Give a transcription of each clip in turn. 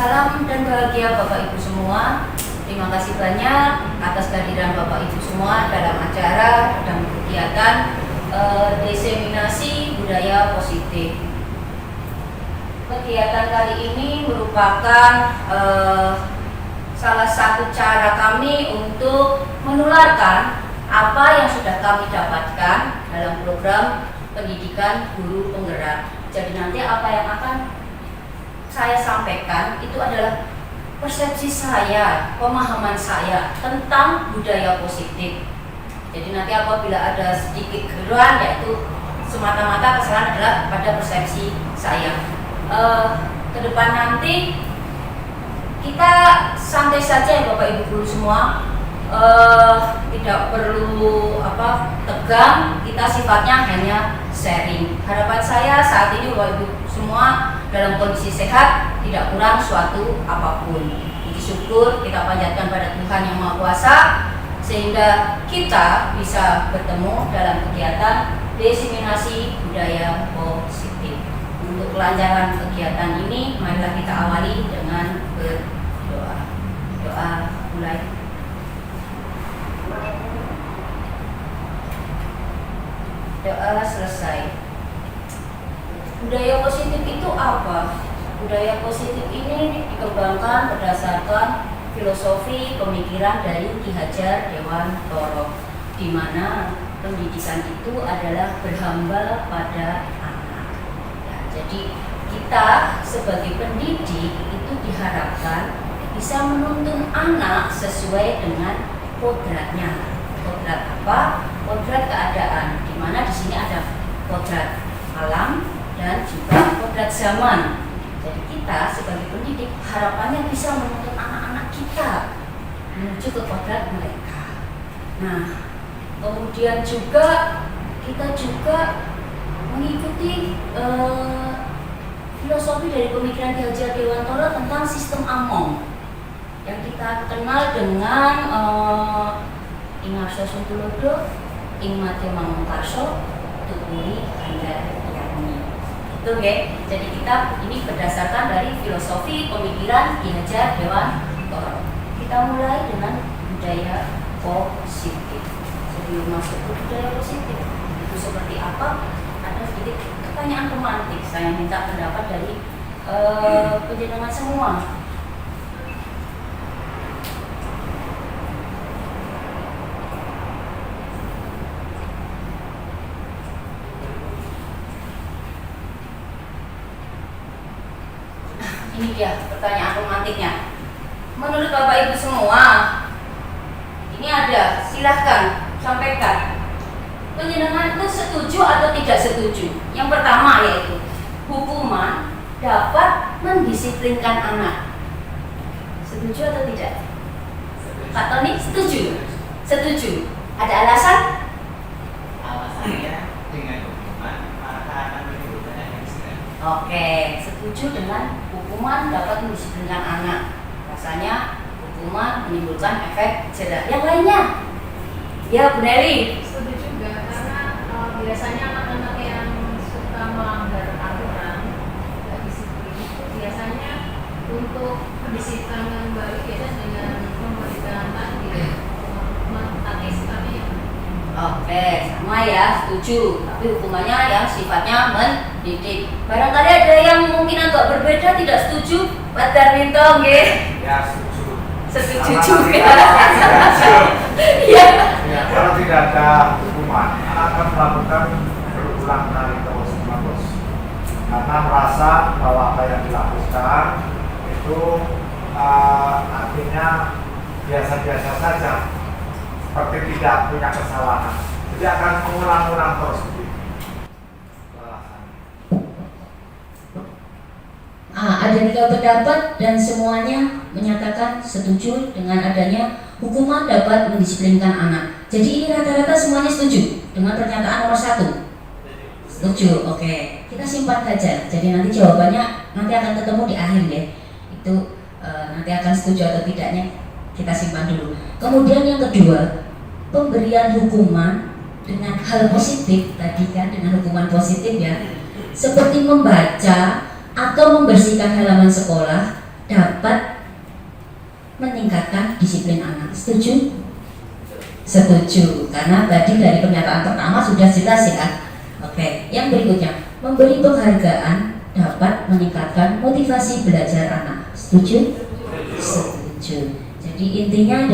Salam dan bahagia Bapak Ibu semua. Terima kasih banyak atas kehadiran Bapak Ibu semua dalam acara dan kegiatan diseminasi budaya positif. Kegiatan kali ini merupakan salah satu cara kami untuk menularkan apa yang sudah kami dapatkan dalam program pendidikan guru penggerak. Jadi nanti apa yang akan saya sampaikan itu adalah persepsi saya, pemahaman saya tentang budaya positif. Jadi nanti apabila ada sedikit kekeliruan, yaitu semata-mata kesalahan adalah pada persepsi saya. Ke depan nanti kita santai saja ya Bapak Ibu guru semua, tidak perlu tegang, kita sifatnya hanya sharing. Harapan saya saat ini Bapak Ibu semua dalam kondisi sehat, tidak kurang suatu apapun. Puji syukur kita panjatkan pada Tuhan Yang Maha Kuasa sehingga kita bisa bertemu dalam kegiatan diseminasi budaya positif. Untuk kelancaran kegiatan ini, marilah kita awali dengan berdoa. Doa mulai. Doa selesai. Budaya positif itu apa? Budaya positif ini dikembangkan berdasarkan filosofi pemikiran dari Ki Hajar Dewantara, di mana pendidikan itu adalah berhamba pada anak. Ya, jadi kita sebagai pendidik itu diharapkan bisa menuntun anak sesuai dengan kodratnya. Kodrat apa? Kodrat keadaan. Di mana di sini ada kodrat alam dan juga kodrat zaman. Jadi kita sebagai pendidik harapannya bisa menuntun anak-anak kita menuju ke kodrat mereka. Nah, kemudian juga kita juga mengikuti filosofi dari pemikiran Ki Hajar Dewantara tentang sistem Among yang kita kenal dengan Ing Arso Suntulodo, Ing Mateo Mangkarso, Tukuri Handayani. Itu okay. Jadi kita ini berdasarkan dari filosofi pemikiran Ki Hajar Dewantara. Kita mulai dengan budaya positif. Sebelum masuk ke budaya positif, itu seperti apa? Ada sedikit pertanyaan pemantik. Saya minta pendapat dari penjenengan semua. Ini dia pertanyaan romantiknya. Menurut Bapak Ibu semua, ini ada, silahkan sampaikan. Penjenengan itu setuju atau tidak setuju? Yang pertama yaitu hukuman dapat mendisiplinkan anak. Setuju atau tidak? Pak Tony setuju? Setuju. Ada alasan? Alasannya dengan hukuman maka akan menimbulkan efek jerah. Oke, setuju dengan hukuman dapat mendisiplinkan anak. Rasanya hukuman menimbulkan efek jerah. Yang lainnya? Ya, Bu Nelly. Setuju juga, karena biasanya anak-anak yang suka melanggar aturan, tidak disiplin, itu biasanya untuk pendisiplinan yang baik biasanya dengan memberikan hukuman taktis tapi Oke, sama ya, setuju. Tapi hukumannya yang sifatnya mendidik. Barangkali ada yang mungkin agak berbeda, tidak setuju. Pak Darminto, nggih. Ya, setuju. Setuju Sama juga. Ya, Iya. kalau tidak ada hukuman, anak akan melakukan berulang kali terus-menerus karena merasa bahwa apa yang dilakukan itu artinya biasa-biasa saja, seperti tidak punya kesalahan. Jadi akan mengulang-ulang terus. Ada 3 pendapat dan semuanya menyatakan setuju dengan adanya hukuman dapat mendisiplinkan anak. Jadi ini rata-rata semuanya setuju dengan pernyataan nomor 1. Setuju, oke. Kita simpan saja. Jadi nanti jawabannya nanti akan ketemu di akhir ya. Itu nanti akan setuju atau tidaknya kita simpan dulu. Kemudian yang kedua, pemberian hukuman dengan hal positif tadi kan, dengan hukuman positif ya, seperti membaca atau membersihkan halaman sekolah dapat meningkatkan disiplin anak. Setuju? Setuju, karena tadi dari pernyataan pertama sudah jelas ya. Oke, yang berikutnya, memberi penghargaan dapat meningkatkan motivasi belajar anak. Setuju? Setuju. Jadi intinya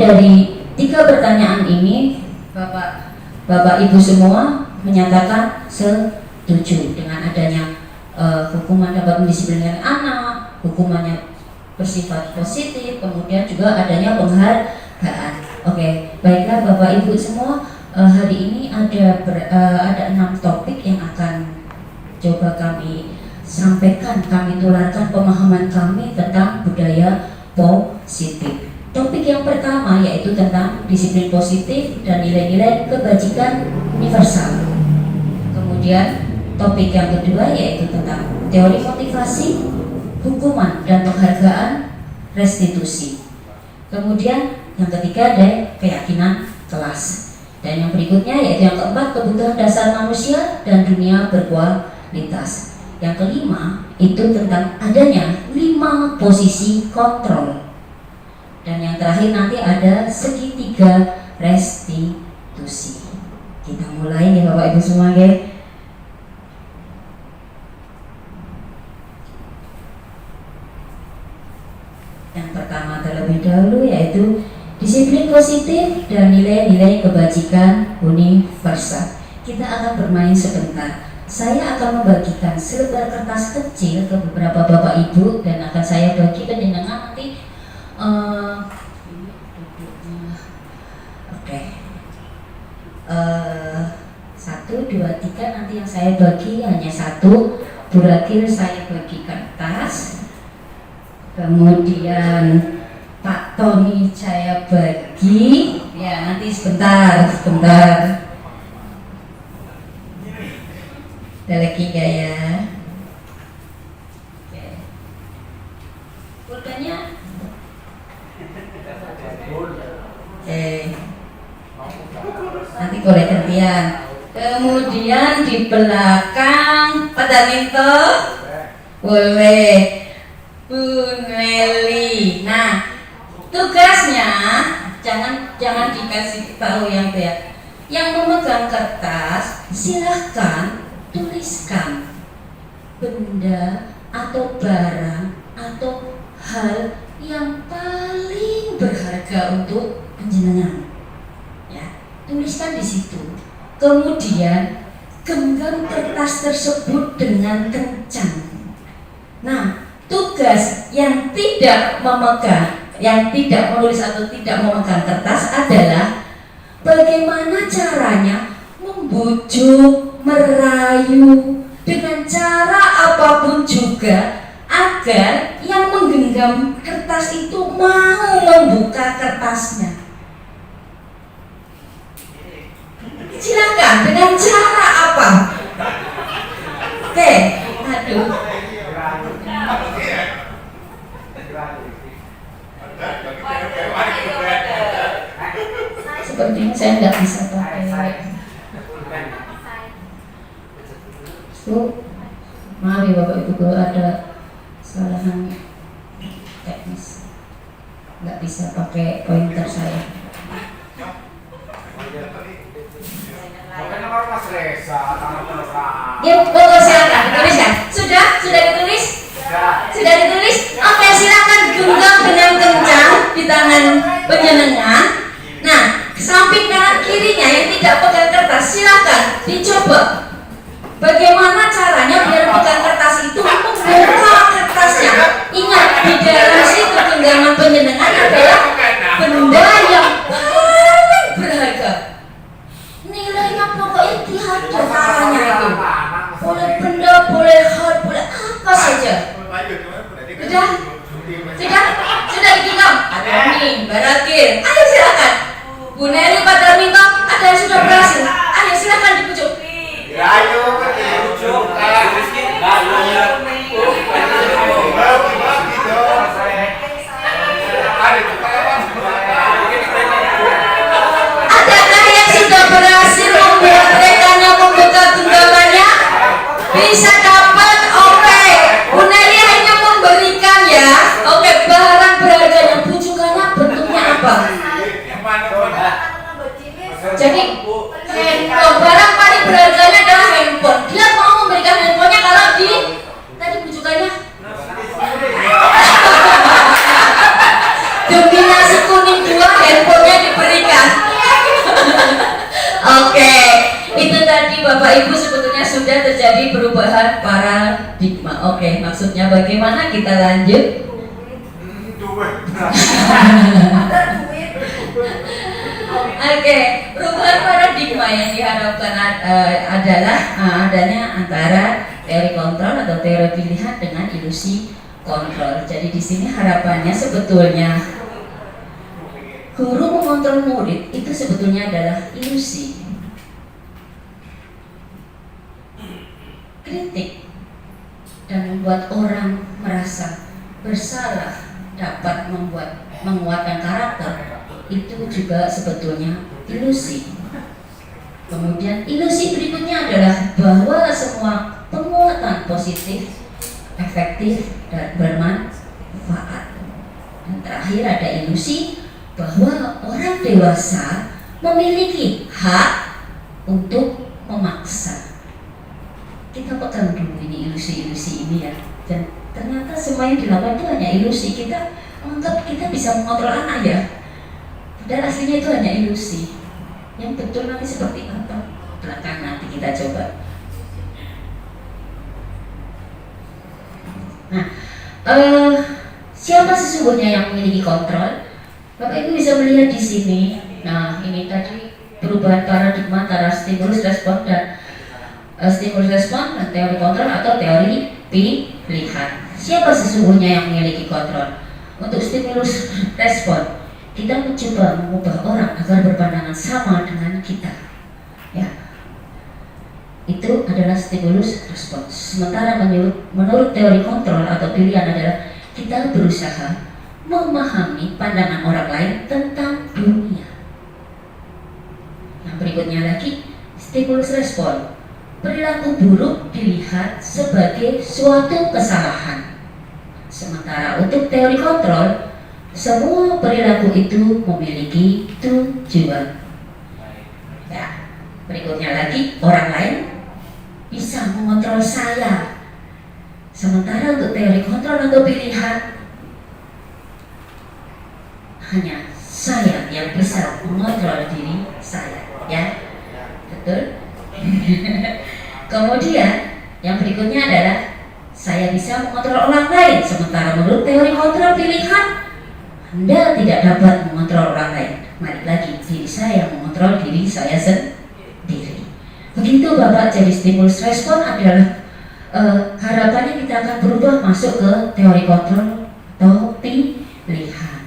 dari tiga pertanyaan ini, Bapak Ibu semua menyatakan setuju dengan adanya hukuman dapat mendisiplinkan anak, hukumannya bersifat positif, kemudian juga adanya penghargaan. Oke, baiklah Bapak Ibu semua, hari ini ada 6 topik yang akan coba kami sampaikan, kami tularkan pemahaman kami tentang budaya positif. Topik yang pertama yaitu tentang disiplin positif dan nilai-nilai kebajikan universal. Kemudian topik yang kedua yaitu tentang teori motivasi, hukuman dan penghargaan, restitusi. Kemudian yang ketiga ada keyakinan kelas. Dan yang berikutnya yaitu yang keempat, kebutuhan dasar manusia dan dunia berkualitas. Yang kelima itu tentang adanya 5 posisi kontrol. Dan yang terakhir nanti ada segitiga restitusi. Kita mulai ya Bapak Ibu semua ya. Yang pertama terlebih dahulu yaitu disiplin positif dan nilai-nilai kebajikan universal. Kita akan bermain sebentar. Saya akan membagikan selebar kertas kecil ke beberapa Bapak Ibu dan akan saya bagikan dengan nanti ini duduknya. Oke. 1, 2, 3 nanti yang saya bagi hanya 1. Terakhir saya bagi kertas. Kemudian Pak Tony saya bagi, ya nanti sebentar. Ada lagi enggak ya? Oke. Pulpennya? Oke. Nanti boleh gantian. Kemudian di belakang Pak Darminto boleh. Bu Nelly. Nah, tugasnya jangan dikasih tahu yang itu ya. Yang memegang kertas silahkan tuliskan benda atau barang atau hal yang paling berharga untuk panjenengan. Ya, tuliskan di situ. Kemudian genggam kertas tersebut dengan kencang. Nah, tugas yang tidak menulis atau tidak memegang kertas adalah bagaimana caranya membujuk, merayu dengan cara apapun juga agar yang menggenggam kertas itu mau membuka kertasnya. Silakan, dengan cara apa? Oke, aduh. Sepertinya saya nggak bisa pakai. Maaf ya Bapak Ibu kalau ada kesalahan teknis, nggak bisa pakai pointer saya. Ya, boleh silakan ditulis ya. Sudah ditulis? Sudah ditulis? Oke, silakan genggam dengan kencang di tangan penyenengan. Nah, samping kanan kirinya yang tidak pegang kertas silakan dicoba. Bagaimana caranya biar pegang kertas itu membuka kertasnya? Ingat, di dalam situ genggaman penyenengan adalah benda yang paling berharga. Nilainya pokoknya tiada caranya itu. Boleh benda, boleh hal, boleh apa saja. Sudah digenggam. Ada nih, Barakir. Ayo silakan. Bu Nelly, Pak Darminto, ada yang sudah berhasil. Ayo silakan dipujuk. Ayo dipujuk. Adakah yang sudah berhasil membuat rekan teori perubahan paradigma. Oke, maksudnya bagaimana? Kita lanjut. Oke, perubahan paradigma yang diharapkan adalah adanya antara teori kontrol atau teori pilihan dengan ilusi kontrol. Jadi di sini harapannya sebetulnya guru mengontrol murid itu sebetulnya adalah ilusi. Kritik dan membuat orang merasa bersalah dapat menguatkan karakter itu juga sebetulnya ilusi. Kemudian ilusi berikutnya adalah bahwa semua penguatan positif, efektif dan bermanfaat. Dan terakhir ada ilusi bahwa orang dewasa memiliki hak untuk memaksa. Kita pegang dulu ini ilusi-ilusi ini ya. Dan ternyata semua yang dilakukan itu hanya ilusi. Kita menganggap kita bisa mengontrol anak ya. Dan aslinya itu hanya ilusi. Yang betul nanti seperti apa? Belakang nanti kita coba. Nah, siapa sesungguhnya yang memiliki kontrol? Bapak Ibu bisa melihat di sini. Nah, ini tadi perubahan paradigma antara stimulus respon dan stimulus respon dan teori kontrol atau teori pilihan. Siapa sesungguhnya yang memiliki kontrol? Untuk stimulus respon, kita mencoba mengubah orang agar berpandangan sama dengan kita. Ya, itu adalah stimulus respon. Sementara menurut teori kontrol atau pilihan adalah kita berusaha memahami pandangan orang lain tentang dunia. Yang berikutnya lagi, stimulus respon. Perilaku buruk dilihat sebagai suatu kesalahan. Sementara untuk teori kontrol, semua perilaku itu memiliki tujuan. Ya, berikutnya lagi, orang lain bisa mengontrol saya. Sementara untuk teori kontrol atau pilihan, hanya saya yang bisa mengontrol diri saya. Ya, betul? Kemudian yang berikutnya adalah saya bisa mengontrol orang lain. Sementara menurut teori kontrol pilihan, Anda tidak dapat mengontrol orang lain. Balik lagi, diri saya yang mengontrol diri saya sendiri. Begitu Bapak. Jadi stimulus respon adalah harapannya kita akan berubah masuk ke teori kontrol atau pilihan.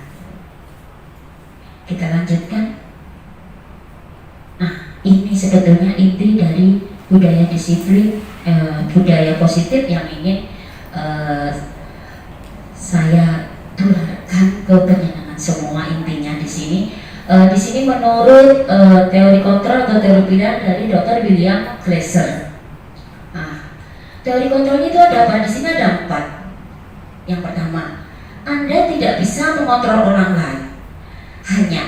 Kita lanjutkan. Nah, ini sebetulnya inti dari budaya disiplin, budaya positif yang ingin saya tularkan ke penyenangan semua. Intinya di sini. Di sini menurut teori kontrol atau teori pilihan dari Dr. William Glasser. Nah, teori kontrol itu ada apa? Di sini ada 4. Yang pertama, Anda tidak bisa mengontrol orang lain. Hanya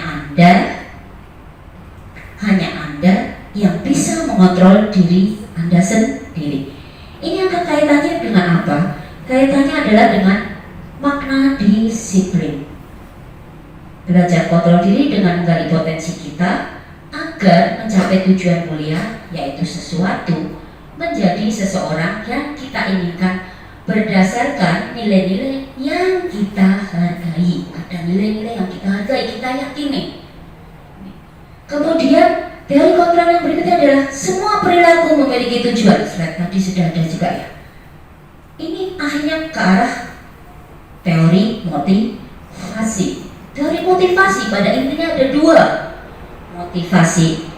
Anda yang bisa mengontrol diri Anda sendiri. Ini akan kaitannya dengan apa? Kaitannya adalah dengan makna disiplin. Belajar kontrol diri dengan menggali potensi kita agar mencapai tujuan mulia, yaitu sesuatu menjadi seseorang yang kita inginkan berdasarkan nilai-nilai yang kita hargai. Ada nilai-nilai yang kita hargai, kita yakini. Kemudian teori kontrol yang berikutnya adalah semua perilaku memiliki tujuan. Slide tadi sudah ada juga ya. Ini akhirnya ke arah teori motivasi. Teori motivasi pada intinya ada 2, motivasi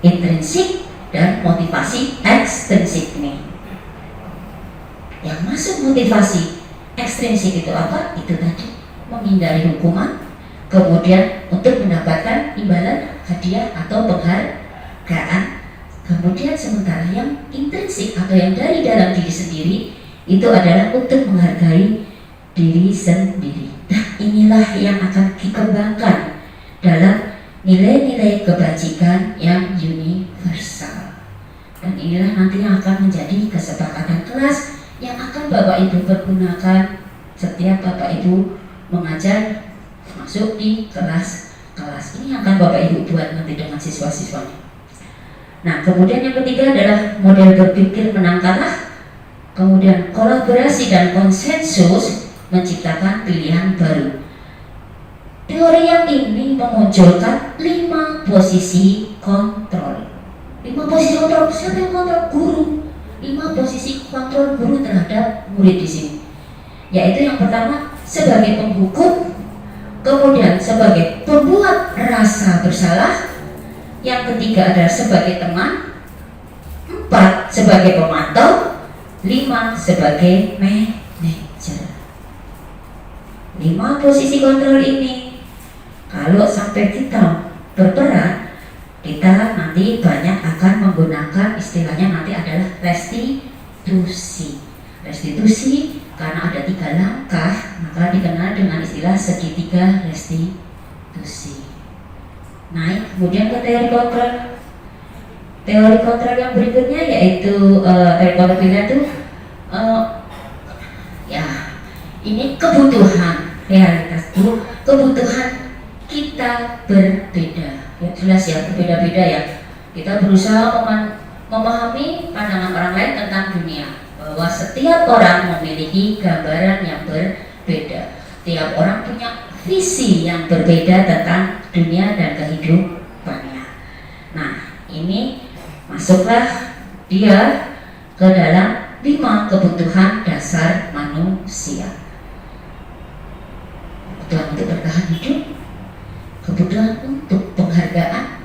intrinsik dan motivasi ekstrinsik ini. Yang masuk motivasi ekstrinsik itu apa? Itu tadi, menghindari hukuman, kemudian untuk mendapatkan imbalan, hadiah atau penghargaan. Kemudian sementara yang intrinsik atau yang dari dalam diri sendiri itu adalah untuk menghargai diri sendiri. Nah, inilah yang akan dikembangkan dalam nilai-nilai kebajikan yang universal. Dan inilah nanti yang akan menjadi kesepakatan kelas yang akan Bapak Ibu pergunakan setiap Bapak Ibu mengajar masuk di kelas-kelas. Ini akan Bapak Ibu buat nanti dengan siswa-siswanya. Nah, kemudian yang ketiga adalah model berpikir menang kalah. Kemudian kolaborasi dan konsensus menciptakan pilihan baru. Teori yang ini memunculkan 5 posisi kontrol. 5 posisi kontrol, siapa yang kontrol? Guru. 5 posisi kontrol guru terhadap murid di sini. Yaitu yang pertama sebagai penghukum, kemudian sebagai pembuat rasa bersalah, yang ketiga adalah sebagai teman, 4 sebagai pemantau, 5 sebagai manajer. 5 posisi kontrol ini kalau sampai kita berperan, kita nanti banyak akan menggunakan istilahnya nanti adalah restitusi. Restitusi karena ada 3 langkah, maka dikenal dengan istilah segitiga restitusi. Naik kemudian ke teori kontrol. Teori kontrol yang berikutnya yaitu teori kontrol pilihan itu ya ini kebutuhan realitas itu, kebutuhan kita berbeda. Ya jelas ya, berbeda-beda ya. Kita berusaha memahami pandangan orang lain tentang dunia, bahwa setiap orang memiliki gambaran yang berbeda. Tiap orang punya visi yang berbeda tentang dunia dan kehidupannya. Nah, ini masuklah dia ke dalam 5 kebutuhan dasar manusia. Kebutuhan untuk bertahan hidup, kebutuhan untuk penghargaan,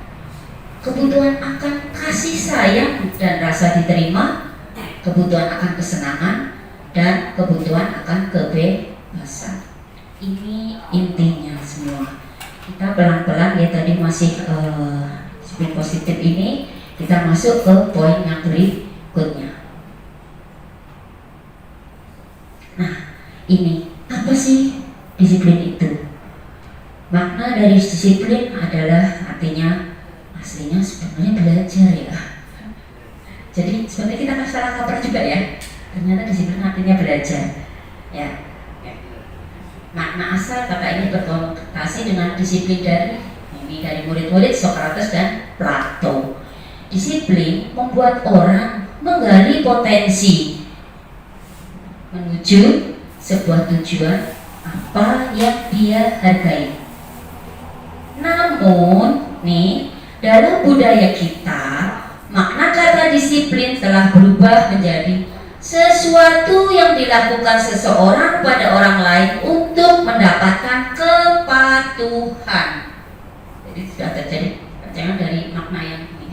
kebutuhan akan kasih sayang dan rasa diterima, kebutuhan akan kesenangan, dan kebutuhan akan kebebasan. Ini intinya semua. Kita pelan-pelan ya, tadi masih disiplin positif ini, kita masuk ke poin yang berikutnya. Nah, ini apa sih disiplin itu? Makna dari disiplin adalah artinya aslinya sebenarnya belajar ya. Jadi sebenarnya kita kan salah kaprah juga ya. Ternyata disiplin artinya belajar. Ya. Makna asal kata ini berkonotasi dengan disiplin dari murid-murid Socrates dan Plato. Disiplin membuat orang menggali potensi menuju sebuah tujuan apa yang dia hargai. Namun nih, dalam budaya kita, makna kata disiplin telah berubah menjadi sesuatu yang dilakukan seseorang pada orang lain untuk mendapatkan kepatuhan. Jadi sudah terjadi perjalanan dari makna yang ini.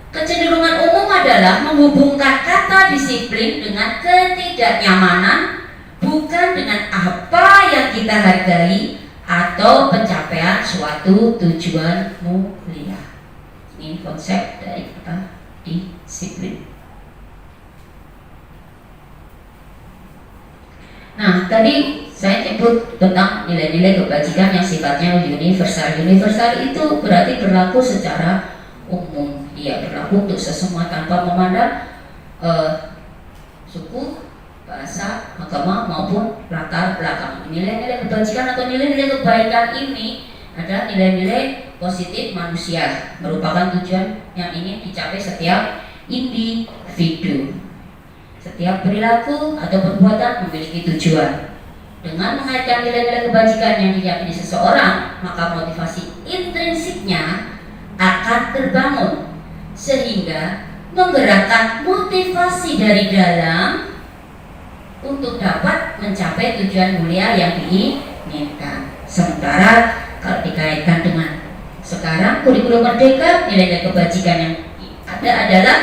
Kecenderungan umum adalah menghubungkan kata disiplin dengan ketidaknyamanan, bukan dengan apa yang kita hargai atau pencapaian suatu tujuan mulia. Ini konsep dari kata disiplin. Nah, tadi saya sebut tentang nilai-nilai kebajikan yang sifatnya universal. Universal itu berarti berlaku secara umum. Ia berlaku untuk sesemua tanpa memandang suku, bahasa, agama maupun latar belakang. Nilai-nilai kebajikan atau nilai-nilai kebaikan ini adalah nilai-nilai positif manusia, merupakan tujuan yang ingin dicapai setiap individu. Setiap perilaku atau perbuatan memiliki tujuan. Dengan mengaitkan nilai-nilai kebajikan yang diyakini seseorang, maka motivasi intrinsiknya akan terbangun, sehingga menggerakkan motivasi dari dalam untuk dapat mencapai tujuan mulia yang diinginkan. Sementara kalau dikaitkan dengan sekarang kurikulum merdeka, nilai-nilai kebajikan yang ada adalah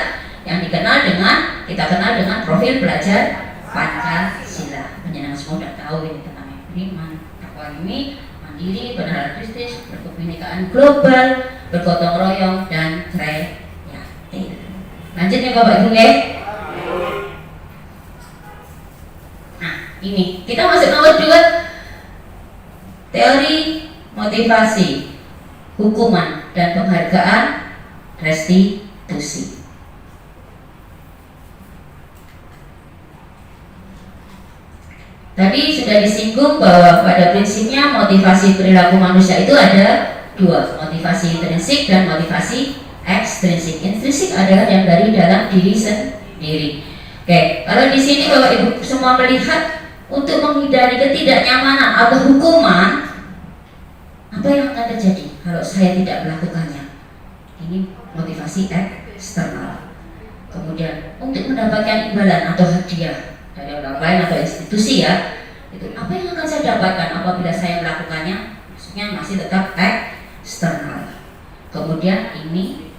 yang dikenal dengan, kita kenal dengan profil pelajar Pancasila. Penjenengan semua sudah tahu ini tentang beriman, takwa ini, mandiri, bernarsistis, berkebinekaan global, bergotong royong, dan kreatif. Lanjut ya Bapak Ibu ya. Nah ini kita masuk nomor 2, teori motivasi, hukuman, dan penghargaan restitusi. Tadi sudah disinggung bahwa pada prinsipnya motivasi perilaku manusia itu ada 2, motivasi intrinsik dan motivasi ekstrinsik. ekstrinsik. Intrinsik adalah yang dari dalam diri sendiri. Oke, kalau di sini Bapak Ibu semua melihat untuk menghindari ketidaknyamanan atau hukuman, apa yang akan terjadi kalau saya tidak melakukannya? Ini motivasi eksternal. Kemudian untuk mendapatkan imbalan atau hadiah dari orang lain atau institusi ya, itu apa yang akan saya dapatkan apabila saya melakukannya? Maksudnya masih tetap eksternal. Kemudian ini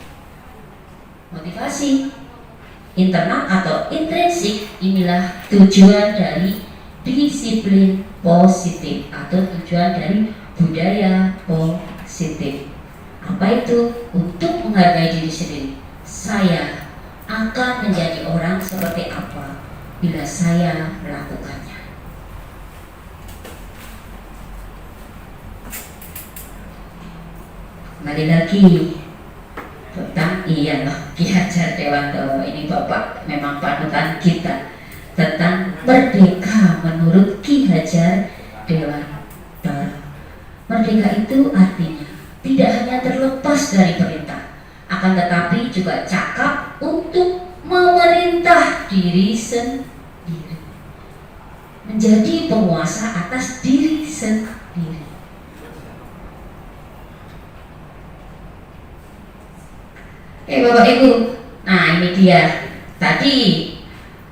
motivasi internal atau intrinsik. Inilah tujuan dari disiplin positif atau tujuan dari budaya positif. Apa itu? Untuk menghargai diri sendiri. Saya akan menjadi orang seperti apa bila saya melakukannya. Kembali lagi tentang Ki Hajar Dewantoro, ini Bapak memang panutan kita, tentang merdeka menurut Ki Hajar Dewantoro. Merdeka itu artinya tidak hanya terlepas dari perintah, akan tetapi juga cakap untuk memerintah diri sendiri, menjadi penguasa atas diri sendiri. Bapak Ibu, nah ini dia tadi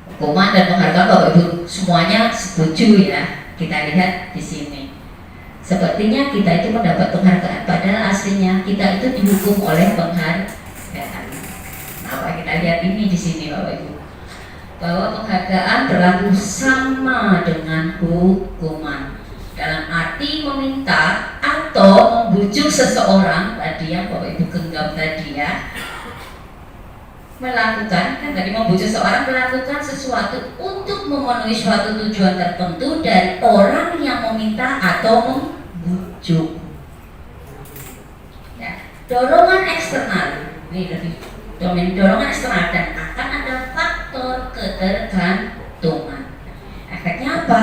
hukuman dan penghargaan. Bapak Ibu semuanya setuju ya. Kita lihat di sini. Sepertinya kita itu mendapat penghargaan, padahal aslinya kita itu dihukum oleh penghargaan. Apa kita lihat ini di sini Bapak Ibu, bahwa penghargaan berlaku sama dengan hukuman, dalam arti meminta atau membujuk seseorang tadi yang Bapak Ibu genggam tadi ya, melakukan, kan tadi membujuk seseorang melakukan sesuatu untuk memenuhi suatu tujuan tertentu dari orang yang meminta atau membujuk ya. Dorongan eksternal ini lebih dorongan eksternal, dan akan ada faktor ketergantungan. Efeknya apa?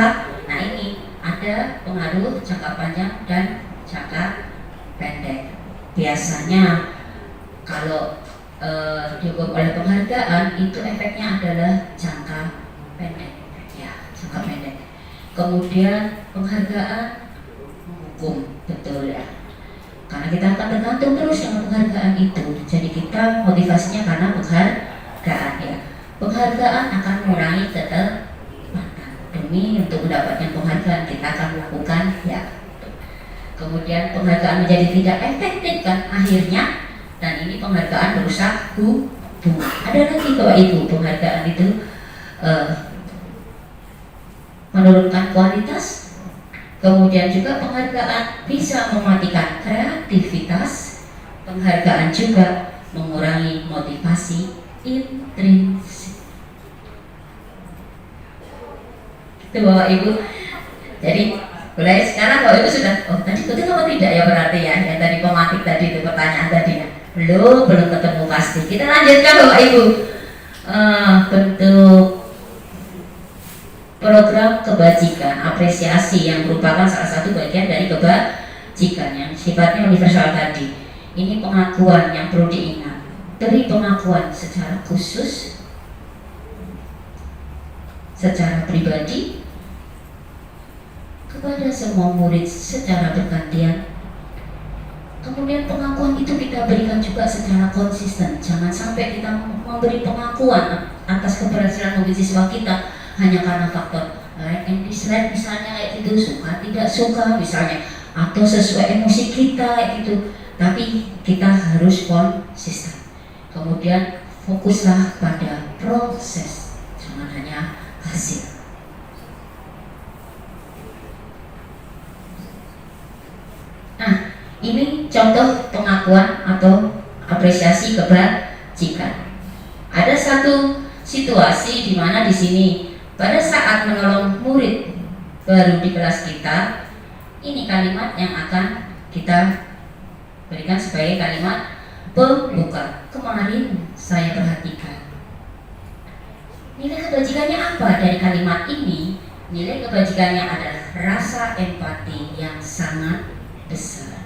Nah ini ada pengaruh jangka panjang dan jangka pendek. Biasanya kalau dihukum oleh penghargaan itu efeknya adalah jangka pendek ya, jangka pendek. Kemudian penghargaan menghukum, betul ya, karena kita akan tergantung terus dengan penghargaan itu. Jadi kita motivasinya karena penghargaan ya. Penghargaan akan mengurangi keterlibatan. Demi untuk mendapatkan penghargaan kita akan melakukan ya. Kemudian penghargaan menjadi tidak efektif kan akhirnya, dan ini penghargaan merusak hubungan. Ada lagi Bapak Ibu, penghargaan itu menurunkan kualitas. Kemudian juga penghargaan bisa mematikan kreativitas. Penghargaan juga mengurangi motivasi intrinsik. Itu Bapak Ibu. Jadi mulai sekarang Bapak Ibu sudah, oh tadi betul apa tidak ya, berarti ya yang tadi pematik tadi itu pertanyaan tadi ya. Belum ketemu pasti. Kita lanjutkan Bapak Ibu. Bentuk program kebajikan, apresiasi yang merupakan salah satu bagian dari kebajikan yang sifatnya universal tadi. Ini pengakuan yang perlu diingat. Beri pengakuan secara khusus, secara pribadi, kepada semua murid secara bergantian. Kemudian pengakuan itu kita berikan juga secara konsisten. Jangan sampai kita memberi pengakuan atas keberhasilan mobil siswa kita hanya karena faktor like and dislike misalnya kayak gitu, suka tidak suka misalnya, atau sesuai emosi kita kayak gitu. Tapi kita harus konsisten. Kemudian fokuslah pada proses, jangan hanya hasil. Nah, ini contoh pengakuan atau apresiasi kebajikan. Ada satu situasi di mana di sini pada saat menolong murid baru di kelas kita, ini kalimat yang akan kita berikan sebagai kalimat pembuka. Kemarin saya perhatikan. Nilai kebajikannya apa dari kalimat ini? Nilai kebajikannya adalah rasa empati yang sangat besar.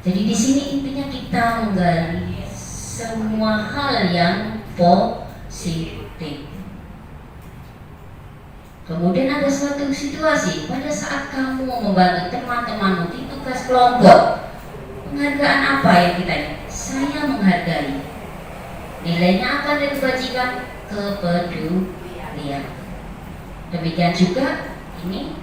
Jadi di sini intinya kita menggali semua hal yang positif. Kemudian ada suatu situasi pada saat kamu membantu teman-temanmu di tugas kelompok. Penghargaan apa yang kita ini? Saya menghargai. Nilainya apa dari kebajikan? Kepedulian. Demikian juga ini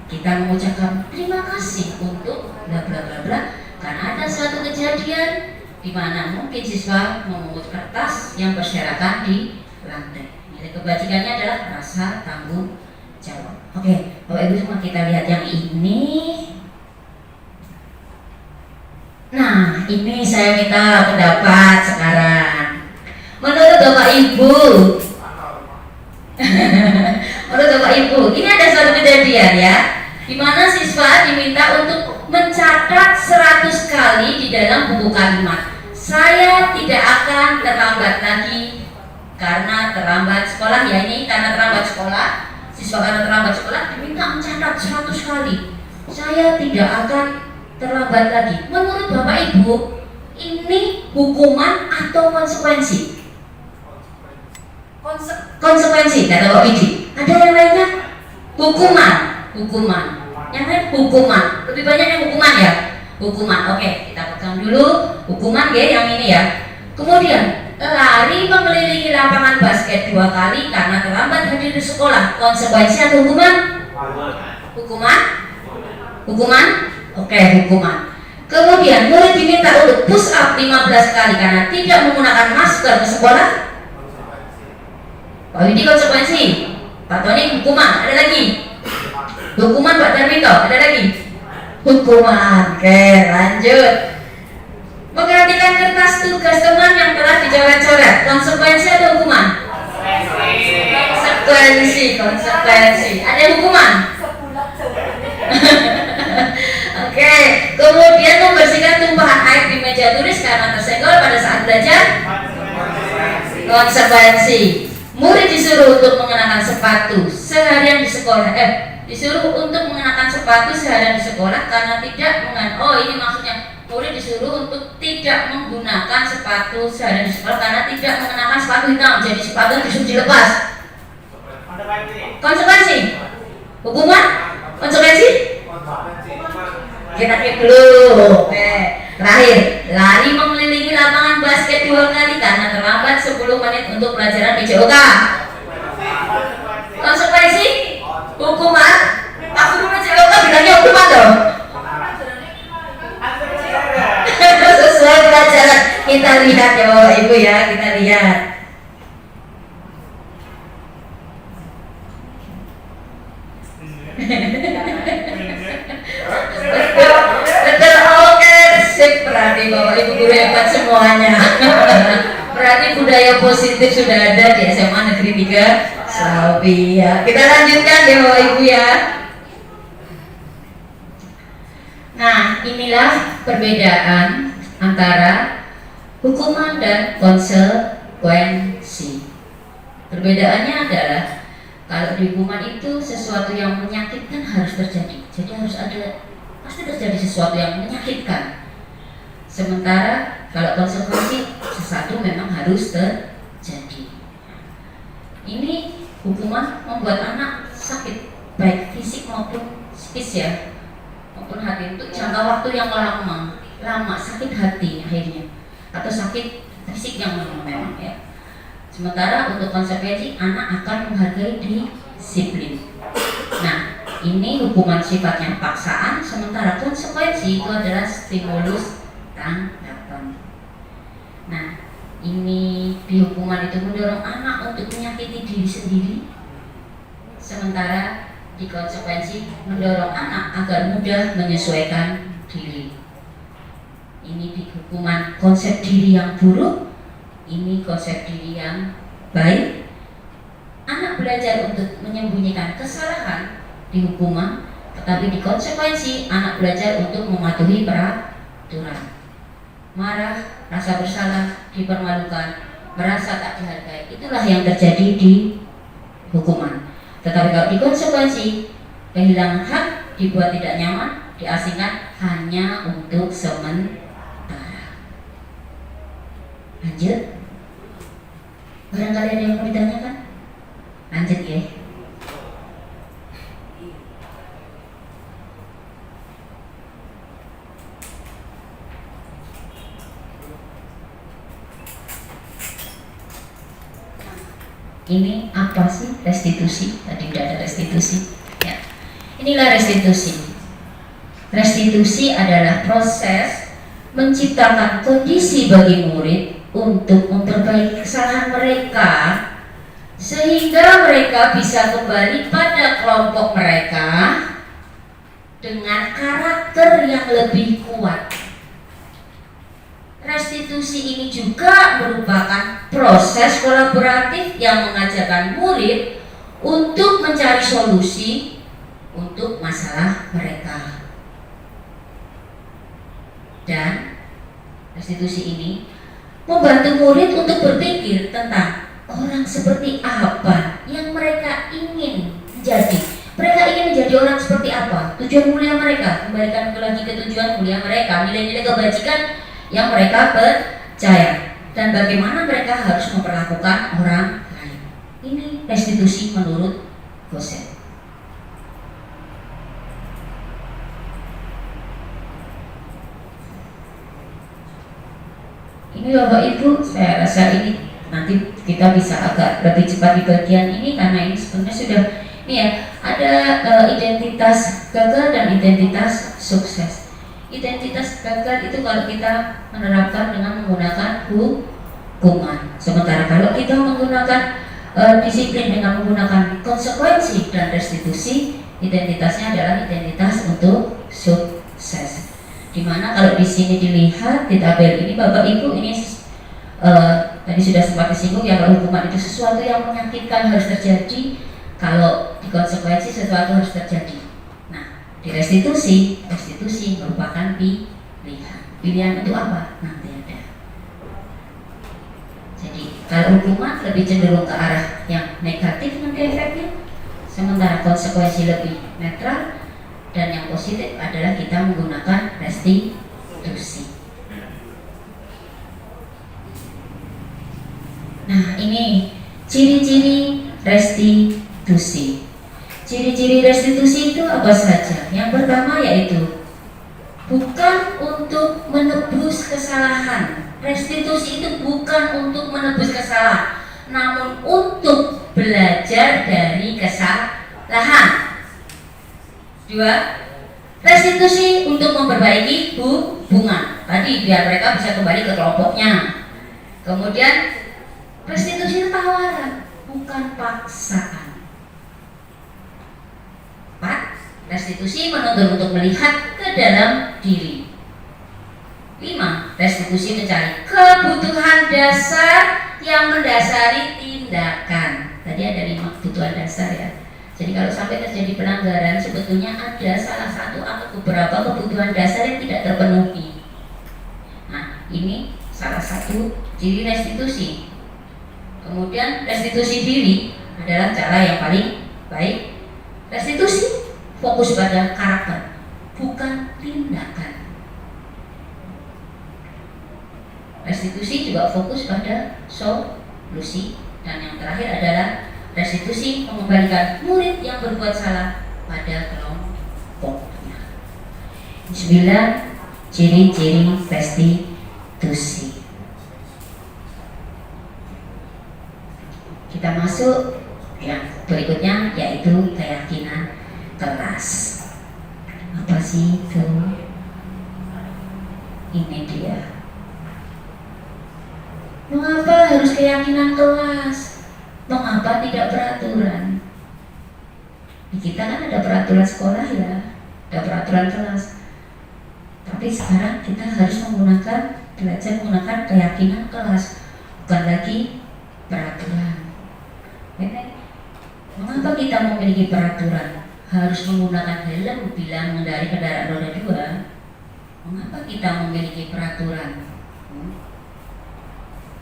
kita mengucapkan terima kasih untuk bla bla bla bla karena ada suatu kejadian di mana mungkin siswa memungut kertas yang berserakan di lantai. Nilai kebajikannya adalah rasa tanggung jawab. Oke, Bapak Ibu semua kita lihat yang ini. Nah, ini saya minta pendapat sekarang. Menurut Bapak Ibu, menurut Bapak Ibu, ini ada suatu kejadian ya, di mana siswa diminta untuk mencatat 100 kali di dalam buku kalimat. Saya tidak akan terlambat lagi karena terlambat sekolah ya, ini karena terlambat sekolah. Siswa karena terlambat sekolah diminta mencatat 100 kali. Saya tidak akan terlambat lagi. Menurut Bapak Ibu, ini hukuman atau konsekuensi? Konsekuensi kata Bapak Biji. Ada yang lainnya? Hukuman. Yang lain hukuman. Lebih banyak yang hukuman ya. Hukuman. Oke, kita pegang dulu hukuman ya yang ini ya. Kemudian lari mengelilingi lapangan basket 2 kali karena terlambat hadir di sekolah. Konsekuensi atau hukuman? Hukuman? Oke, hukuman. Kemudian murid diminta untuk push up 15 kali karena tidak menggunakan masker ke sekolah. Pak Widi konsekuensi, Pak Tony hukuman, ada lagi? Hukuman Pak Darmito, ada lagi? Hukuman. Oke, lanjut. Memperhatikan kertas tugas teman yang telah dicoret-coret. Konsekuensi atau hukuman? Konsekuensi. Ada hukuman? Oke. Kemudian membersihkan tumpahan air di meja tulis karena tersenggol pada saat belajar. Konsekuensi. Murid disuruh untuk mengenakan sepatu seharian di sekolah. Disuruh untuk mengenakan sepatu seharian di sekolah karena tidak ini maksudnya murid disuruh untuk tidak menggunakan sepatu seharian di sekolah karena tidak mengenakan sepatu hitam. Jadi sepatu disuruh dilepas. Konsekuensi. Hukuman? Konsekuensi? Kita cek dulu. Terakhir, lari mengelilingi lapangan basket 2 kali karena terlambat 10 menit untuk pelajaran PJOK. Konsekuensi? Hukuman? Pak guru PJOK bilangnya hukuman dong. Sesuai pelajaran. Kita lihat ya Bapak Ibu ya, kita lihat. Betul, oke, sip. Berarti Bapak Ibu guru hebat semuanya. Berarti budaya positif sudah ada di SMA Negeri 3 Slawi ya. Kita lanjutkan ya Bapak Ibu ya. Nah, inilah perbedaan antara hukuman dan konsekuensi. Perbedaannya adalah kalau di hukuman itu sesuatu yang menyakitkan harus terjadi. Jadi pasti terjadi sesuatu yang menyakitkan. Sementara kalau konsekuensi sesuatu memang harus terjadi. Ini hukuman membuat anak sakit baik fisik maupun psikis ya, maupun hati untuk jangka waktu yang lama sakit hati akhirnya atau sakit fisik yang memang ya. Sementara untuk konsekuensi anak akan menghargai disiplin. Nah, ini hukuman sifatnya paksaan, sementara konsekuensi itu adalah stimulus tanggapan. Nah, ini di hukuman itu mendorong anak untuk menyakiti diri sendiri, sementara di konsekuensi mendorong anak agar mudah menyesuaikan diri. Ini di hukuman konsep diri yang buruk, ini konsep diri yang baik. Anak belajar untuk menyembunyikan kesalahan di hukuman, tetapi di konsekuensi anak belajar untuk mematuhi peraturan. Marah, rasa bersalah, dipermalukan, merasa tak dihargai, itulah yang terjadi di hukuman. Tetapi kalau di konsekuensi, kehilangan hak, dibuat tidak nyaman, diasingkan, hanya untuk sementara. Lanjut. Barangkali ada yang mau ditanyakan? Lanjut ya. Ini apa sih restitusi? Tadi udah ada restitusi. Ya. Inilah restitusi. Restitusi adalah proses menciptakan kondisi bagi murid untuk memperbaiki kesalahan mereka sehingga mereka bisa kembali pada kelompok mereka dengan karakter yang lebih kuat. Restitusi ini juga merupakan proses kolaboratif yang mengajarkan murid untuk mencari solusi untuk masalah mereka. Dan restitusi ini membantu murid untuk berpikir tentang orang seperti apa yang mereka ingin menjadi. Mereka ingin menjadi orang seperti apa? Tujuan mulia mereka, kembalikan lagi ke tujuan mulia mereka, nilai-nilai kebajikan yang mereka percaya, dan bagaimana mereka harus memperlakukan orang lain. Ini restitusi menurut Gosen. Ini Bapak Ibu, saya rasa ini nanti kita bisa agak lebih cepat di bagian ini karena ini sebenarnya sudah ini ya, ada identitas gagal dan identitas sukses. Identitas gagal itu kalau kita menerapkan dengan menggunakan hukuman. Sementara kalau kita menggunakan disiplin dengan menggunakan konsekuensi dan restitusi, identitasnya adalah identitas untuk sukses. Dimana kalau di sini dilihat di tabel ini Bapak Ibu ini tadi sudah sempat disinggung ya, kalau hukuman itu sesuatu yang menyakitkan harus terjadi, kalau di konsekuensi sesuatu harus terjadi. Di restitusi merupakan pilihan. Pilihan untuk apa? Nanti ada. Jadi kalau hukuman lebih cenderung ke arah yang negatif nanti efeknya, sementara konsekuensi lebih netral, dan yang positif adalah kita menggunakan restitusi. Nah, ini ciri-ciri restitusi. Ciri-ciri restitusi itu apa saja? Yang pertama yaitu bukan untuk menebus kesalahan. Restitusi itu bukan untuk menebus kesalahan, namun untuk belajar dari kesalahan. Dua, restitusi untuk memperbaiki hubungan. Tadi biar mereka bisa kembali ke kelompoknya. Kemudian restitusi itu tawaran, bukan paksaan. 4. Restitusi menuntut untuk melihat ke dalam diri. 5. Restitusi mencari kebutuhan dasar yang mendasari tindakan. Tadi ada 5 kebutuhan dasar ya. Jadi kalau sampai terjadi pelanggaran, sebetulnya ada salah satu atau beberapa kebutuhan dasar yang tidak terpenuhi. Nah, ini salah satu ciri restitusi. Kemudian restitusi diri adalah cara yang paling baik. Restitusi fokus pada karakter, bukan tindakan. Restitusi juga fokus pada solusi. Dan yang terakhir adalah restitusi mengembalikan murid yang berbuat salah pada kelompoknya. 9 ciri-ciri restitusi. Kita masuk yang berikutnya, yaitu keyakinan kelas. Apa sih itu? Ini dia. Mengapa harus keyakinan kelas? Mengapa tidak peraturan? Di kita kan ada peraturan sekolah ya, ada peraturan kelas. Tapi sekarang kita harus belajar menggunakan keyakinan kelas, bukan lagi peraturan. Mengapa kita memiliki peraturan harus menggunakan helm bila mengendarai kendaraan roda 2? Mengapa kita memiliki peraturan?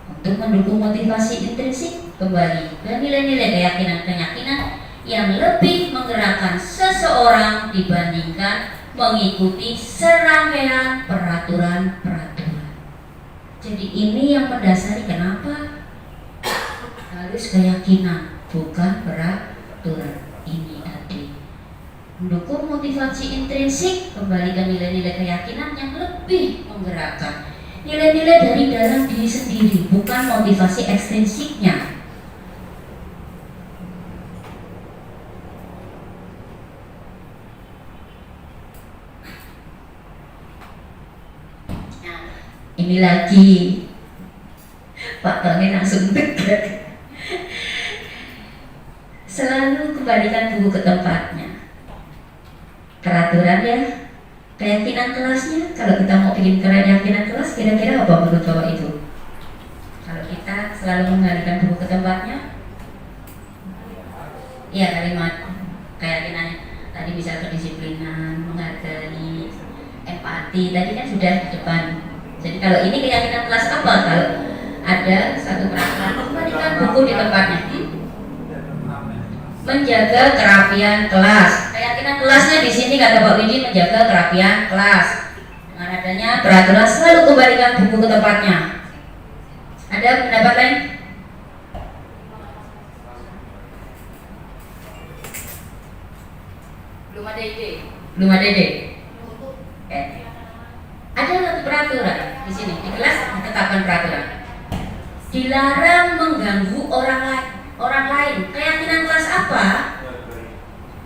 Untuk mendukung motivasi intrinsik kembali ke nilai-nilai keyakinan yang lebih menggerakkan seseorang dibandingkan mengikuti serangkaian peraturan-peraturan. Jadi ini yang mendasari kenapa harus keyakinan, bukan peraturan. Ini tadi mendukung motivasi intrinsik, kembali ke nilai-nilai keyakinan yang lebih menggerakkan. Nilai-nilai dari dalam diri sendiri, bukan motivasi ekstrinsiknya. Nah, ini lagi Pak Tony langsung dekat. Selalu kembalikan buku ke tempatnya. Peraturan ya, keyakinan kelasnya. Kalau kita mau bikin keyakinan kelas, kira-kira apa menurut Bapak Ibu? Kalau kita selalu mengembalikan buku ke tempatnya, ya kalimat keyakinannya tadi bisa kedisiplinan, menghargai, empati. Tadi kan sudah di depan. Jadi kalau ini keyakinan kelas apa? Kalau ada satu peraturan, kembalikan buku di tempatnya. Menjaga kerapian kelas. Keyakinan kelasnya di sini kata Pak Widi, menjaga kerapian kelas. Dengan adanya peraturan, selalu kembalikan buku ke tempatnya. Ada pendapat lain? Belum ada ide. Belum ada ide. Oke. Ada satu peraturan di sini di kelas ditetapkan peraturan. Dilarang mengganggu orang lain. Keyakinan kelas apa?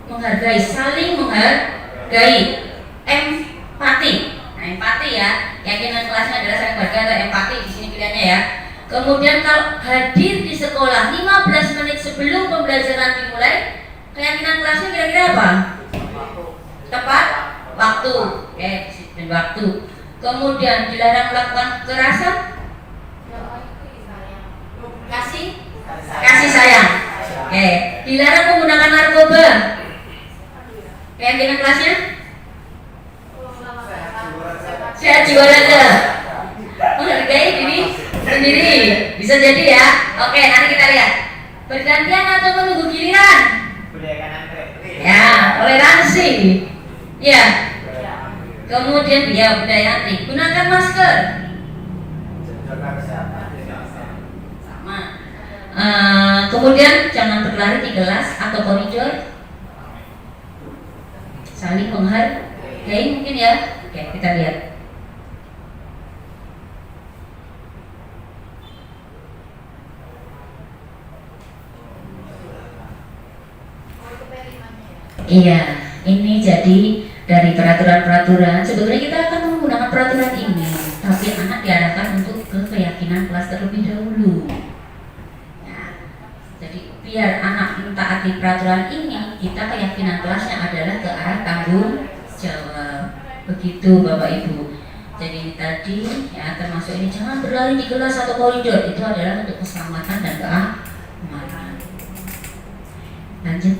Menghargai, saling menghargai, empati. Nah, empati ya. Keyakinan kelasnya adalah saling menghargai atau empati di sini pilihannya ya. Kemudian kalau hadir di sekolah 15 menit sebelum pembelajaran dimulai, keyakinan kelasnya kira-kira apa? Tepat waktu. Oke, disiplin waktu. Kemudian dilarang melakukan kekerasan. Kasih sayang. Oke, dilarang menggunakan narkoba. Keyakinan kelasnya? Sehat jiwa raga. Menghargai diri sendiri. Bisa jadi ya. Oke, nanti kita lihat. Bergantian atau menunggu giliran? Ya, toleransi. Ya. Kemudian ya budaya anti. Gunakan masker. Sama. Kemudian jangan berlari di kelas atau koridor. Saling menghargai mungkin ya. Oke, kita lihat. Iya, ini jadi dari peraturan-peraturan. Sebetulnya kita akan menggunakan peraturan ini, tapi anak diarahkan untuk ke keyakinan kelas terlebih dahulu. Ya, jadi biar anak mentaati peraturan ini, kita keyakinan kelasnya adalah ke arah tanggung jawab. Begitu Bapak Ibu. Jadi tadi ya termasuk ini jangan berlari di kelas atau koridor, itu adalah untuk keselamatan dan keamanan. Lanjut.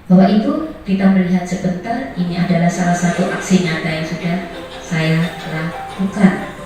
Bapak Ibu, kita melihat sebentar, ini adalah salah satu aksi nyata yang sudah saya lakukan.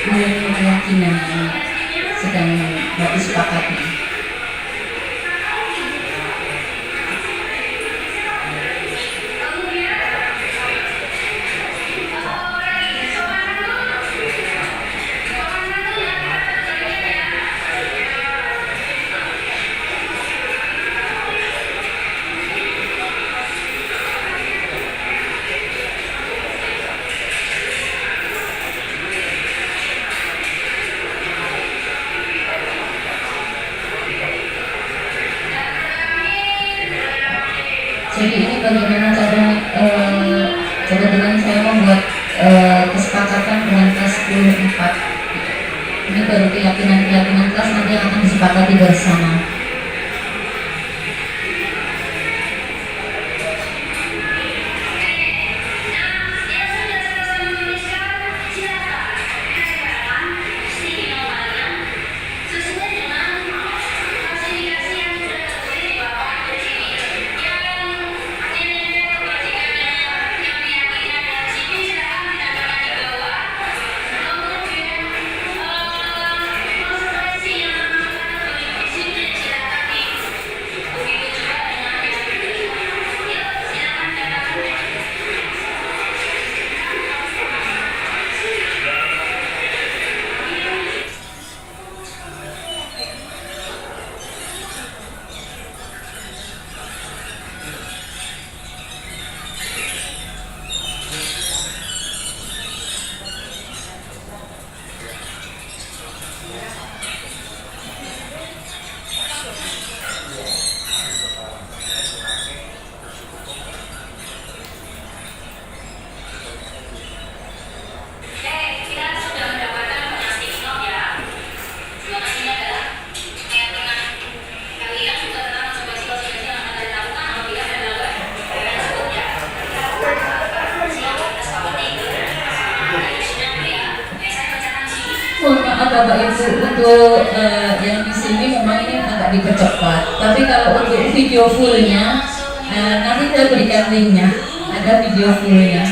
keyakinan yang sedang disepakati. Jadi ini bagaimana cara dengan saya membuat kesepakatan dengan kelas 10-4. Ini baru keyakinan kelas nanti yang akan disepakati bersama. Bapak Ibu, untuk yang di sini memang ini agak dipercepat. Tapi kalau untuk video fullnya, nanti saya berikan linknya. Ada video fullnya.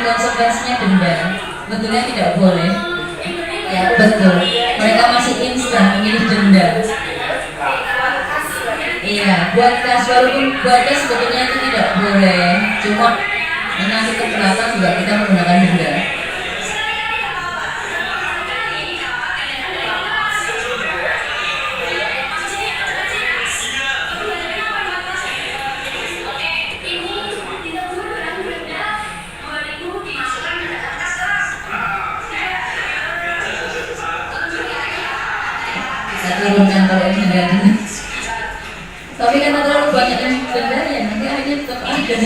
Konsekuensinya denda, betulnya tidak boleh. Ya betul, mereka masih instan memilih denda. Iya, buat kas, walaupun buat kas sebetulnya itu tidak boleh. Cuma nanti ke belakang juga kita menggunakan denda. Turunkan kalau ini enggak denda. Tapi karena terlalu banyak yang denda ya nanti akhirnya tetap ada.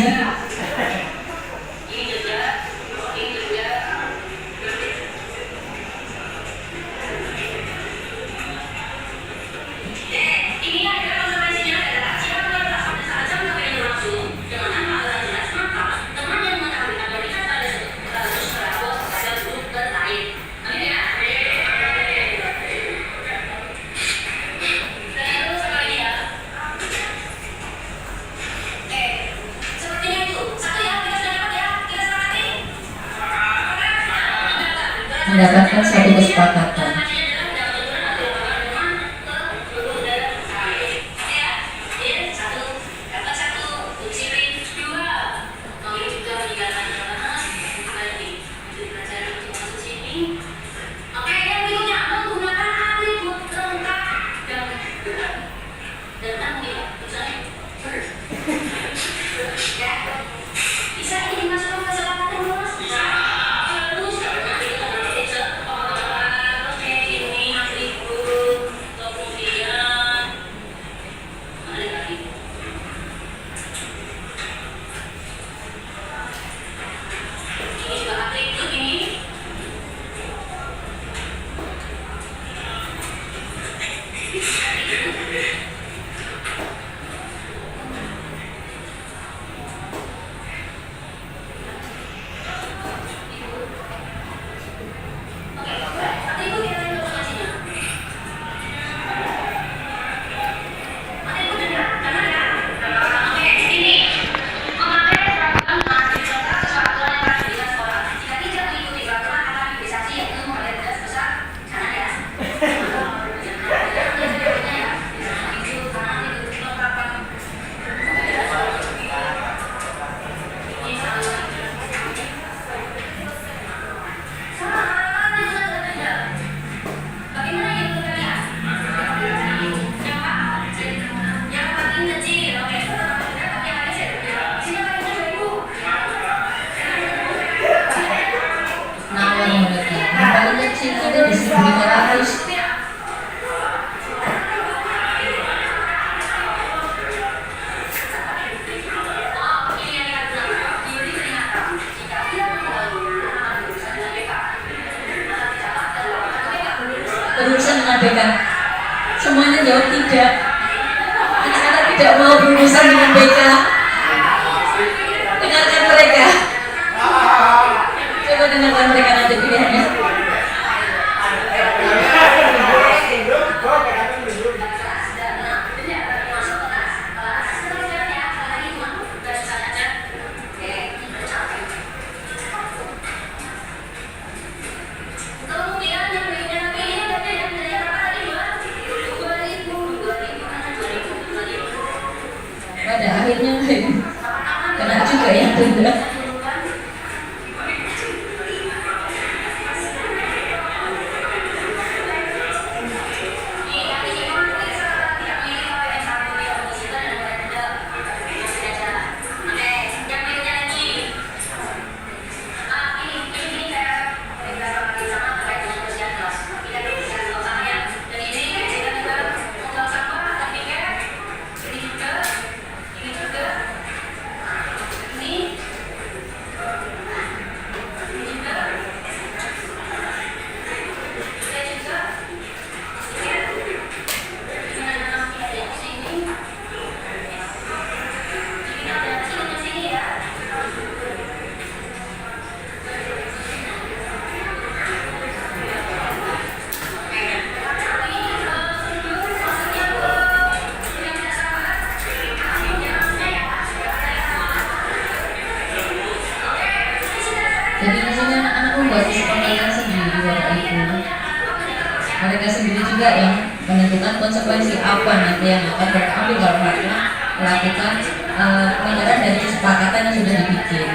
Mendapatkan suatu kesepakatan. Oke, yang berikutnya menggunakan atribut lengkap dan misalnya ya bisa ini dimasukkan ke kesepakatan luas. Terus ini atribut, kemudian ada lagi. Ini juga atribut ini. Nawar mereka. Yang paling kecil itu di 1.500. Berurusan dengan BK. Semuanya jawab tidak. Anak-anak tidak mau berurusan dengan BK. Dengarkan mereka. Coba dengarkan mereka nanti pilihannya. Pada akhirnya kena juga yang tunda. Jadi di sini anak-anak membuat kesepakatan sendiri waktu itu. Mereka sendiri juga yang menentukan konsekuensi apa nanti yang akan mereka ambil kalau mereka melakukan pelanggaran dari kesepakatan yang sudah dibikin.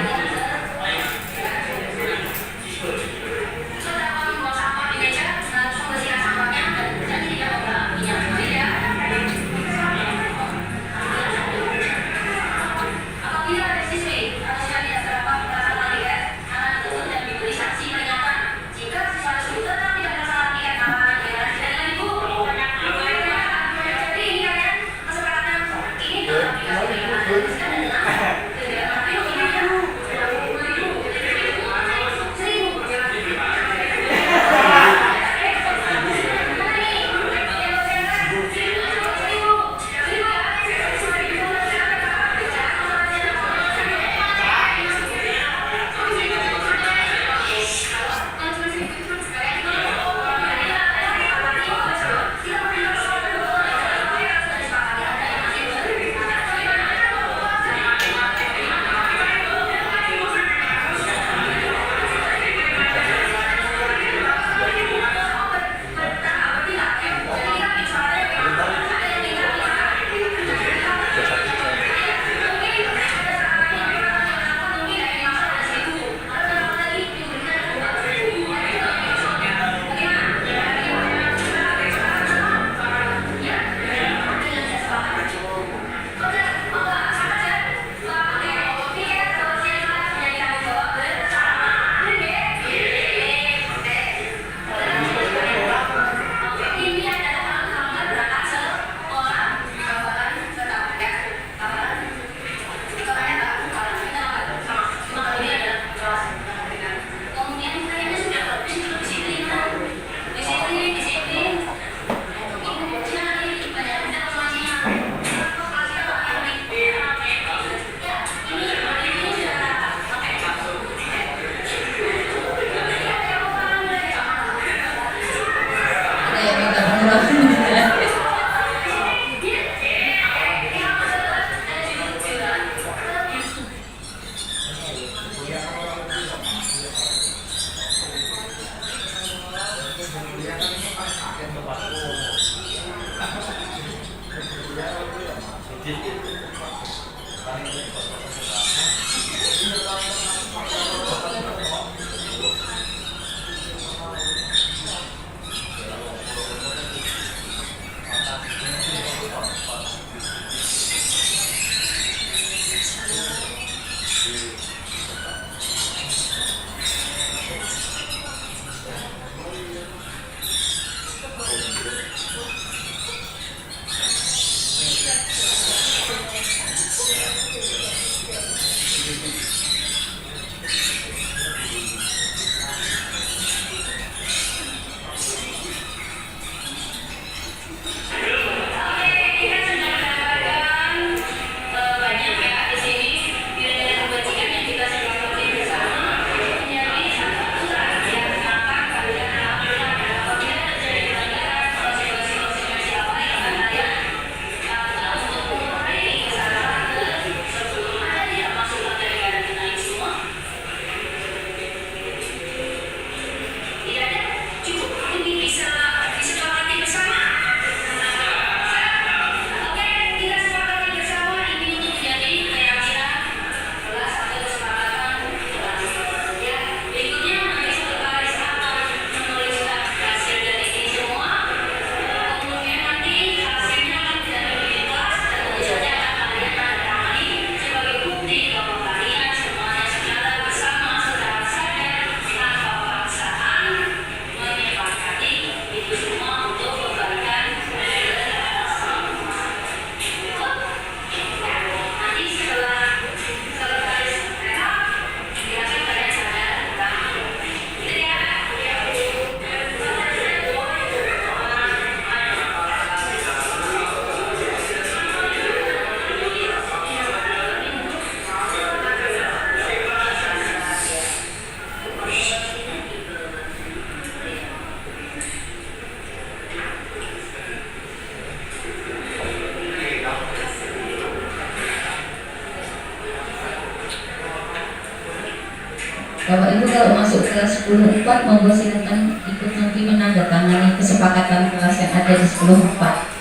Bapak Ibu kalau masuk kelas 10.4 monggo silakan ikut nanti menandatangani kesepakatan kelas yang ada di 10.4.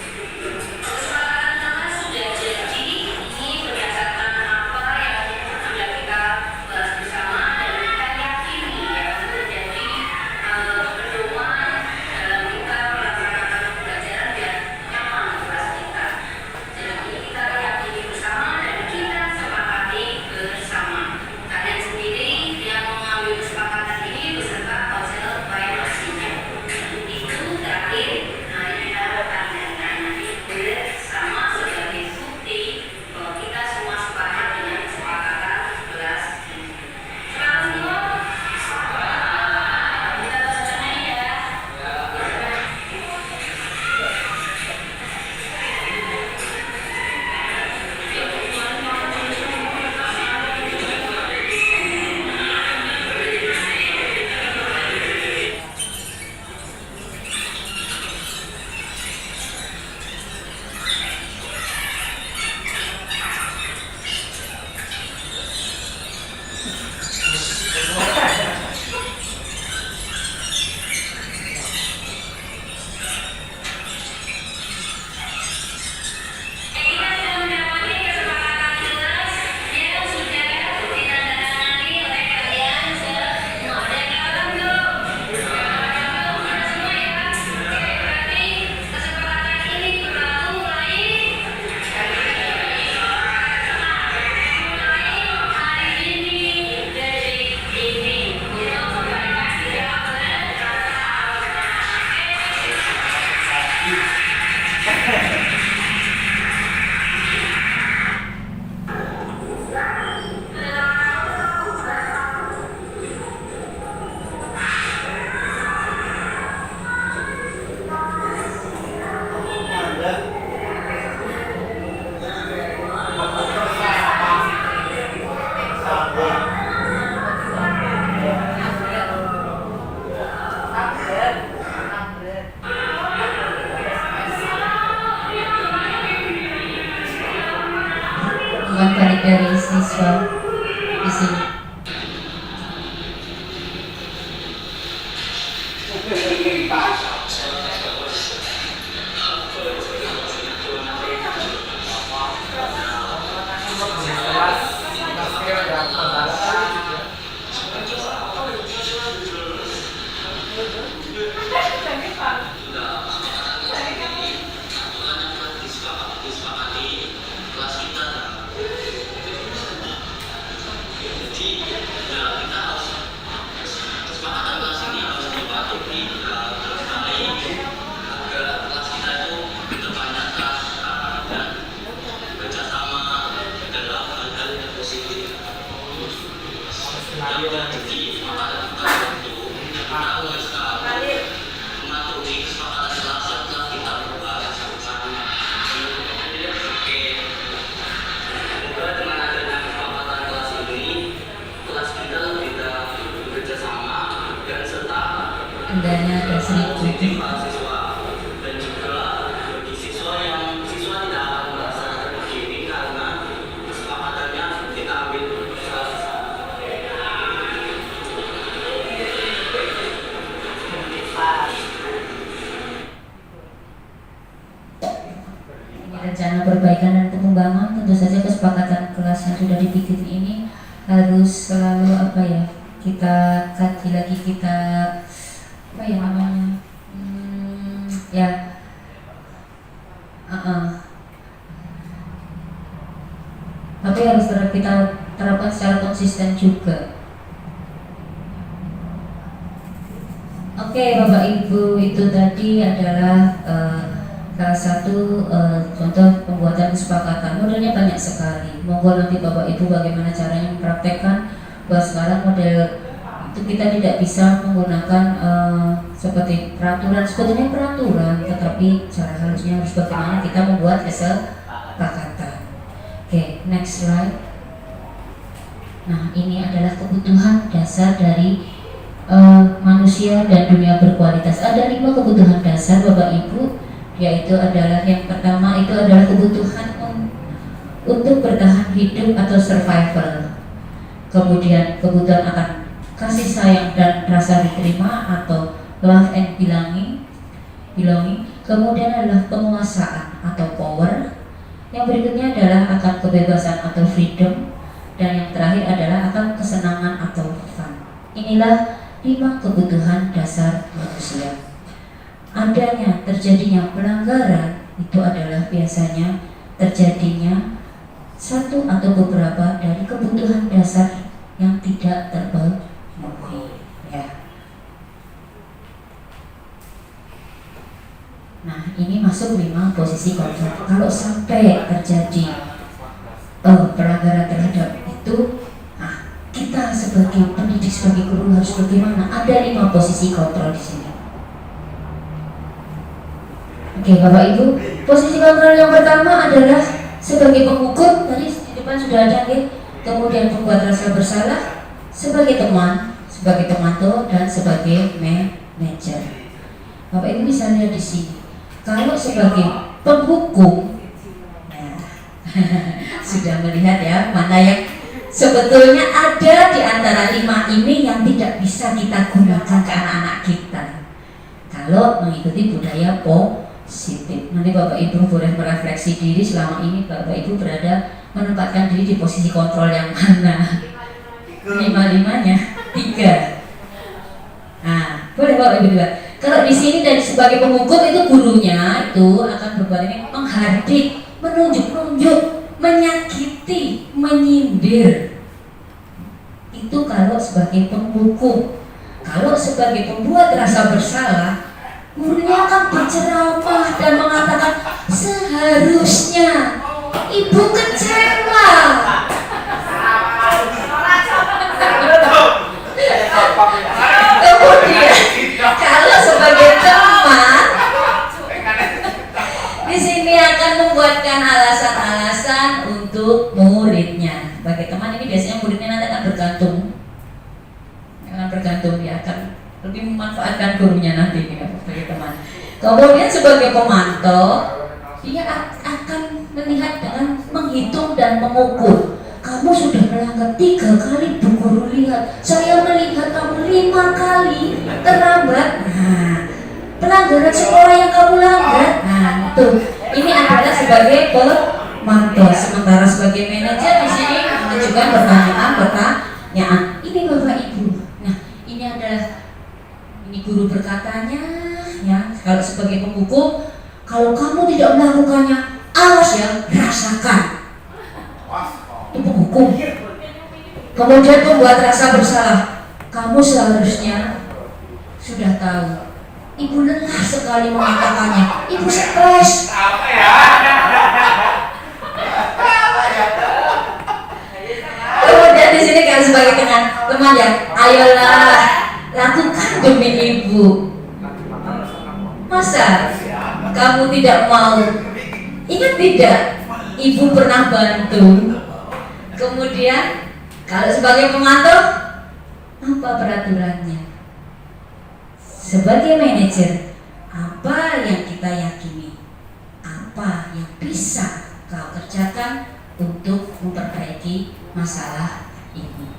Balik dari siswa di sini. Tendanya ada 1.000. Rencana perbaikan dan pengembangan, tentu saja kesepakatan kelas yang sudah dibikin ini harus selalu kita kaji lagi, kita tapi harus kita terapkan secara konsisten juga. Oke, Bapak Ibu, itu tadi adalah salah satu contoh pembuatan kesepakatan. Modelnya banyak sekali. Monggo nanti Bapak Ibu bagaimana caranya mempraktekkan bahwa sekarang model itu kita tidak bisa menggunakan seperti peraturan, sebetulnya peraturan, tetapi cara halusnya harus bagaimana kita membuat kesepakatan. Oke, next slide. Nah, ini adalah kebutuhan dasar dari manusia dan dunia berkualitas. Ada 5 kebutuhan dasar Bapak Ibu, yaitu adalah yang pertama itu adalah kebutuhan untuk bertahan hidup atau survival. Kemudian kebutuhan akan kasih sayang dan rasa diterima atau love and belonging. Kemudian adalah penguasaan atau power. Yang berikutnya adalah akan kebebasan atau freedom, dan yang terakhir adalah akan kesenangan atau fun. Inilah 5 kebutuhan dasar manusia. Terjadinya pelanggaran itu adalah biasanya terjadinya satu atau beberapa dari kebutuhan dasar yang tidak terpenuhi, ya. Nah, ini masuk 5 posisi kontrol. Kalau sampai terjadi pelanggaran terhadap itu, nah, kita sebagai pendidik, sebagai guru harus bagaimana? Ada 5 posisi kontrol di sini. Oke, Bapak Ibu, posisi kontrol yang pertama adalah sebagai penghukum, tadi di depan sudah ada, ya. Kemudian pembuat rasa bersalah, sebagai teman, sebagai temanto, dan sebagai manajer. Bapak Ibu bisa lihat di sini. Kalau sebagai penghukum, nah, sudah melihat ya mana yang sebetulnya ada di antara 5 ini yang tidak bisa kita gunakan ke anak-anak kita kalau mengikuti budaya positif. Nanti Bapak Ibu boleh merefleksi diri selama ini Bapak Ibu berada menempatkan diri di posisi kontrol yang mana. 5-5-nya 3. Nah, boleh Bapak Ibu juga. Kalau di sini dari sebagai penghukum itu gurunya itu akan berbuat ini menghardik, menunjuk-nunjuk, menyakiti, menyindir. Itu kalau sebagai penghukum. Kalau sebagai pembuat rasa bersalah, gurunya akan berceramah dan mengatakan seharusnya ibu kecewa. Kemudian kalau sebagai teman di sini akan membuatkan alasan-alasan untuk muridnya. Sebagai teman ini biasanya muridnya nanti akan bergantung, dia akan lebih memanfaatkan gurunya nanti ya, sebagai teman. Kemudian sebagai pemantau, dia akan melihat dengan menghitung dan mengukur. Kamu sudah melanggar 3 kali, Bu Guru lihat. Saya melihat kamu 5 kali terlambat. Nah, pelanggaran sekolah yang kamu langgar. Nah, itu. Ini adalah sebagai pemantau. Sementara sebagai manajer di sini mengajukan pertanyaan. Ini Bapak Ibu. Nah, ini adalah guru berkatanya. Ya, kalau sebagai penghukum, kalau kamu tidak melakukannya, awas ya, rasakan. Itu penghukum. Kemudian pembuat rasa bersalah, kamu seharusnya sudah tahu. Ibu lelah sekali mengatakannya. Ibu stres. Kemudian di sini kan sebagai teman ya, ayolah lakukan demi ibu. Masa kamu tidak mau? Ingat tidak? Ibu pernah bantu. Kemudian kalau sebagai pemantau, apa peraturannya? Sebagai manajer, apa yang kita yakini? Apa yang bisa kau kerjakan untuk memperbaiki masalah ini?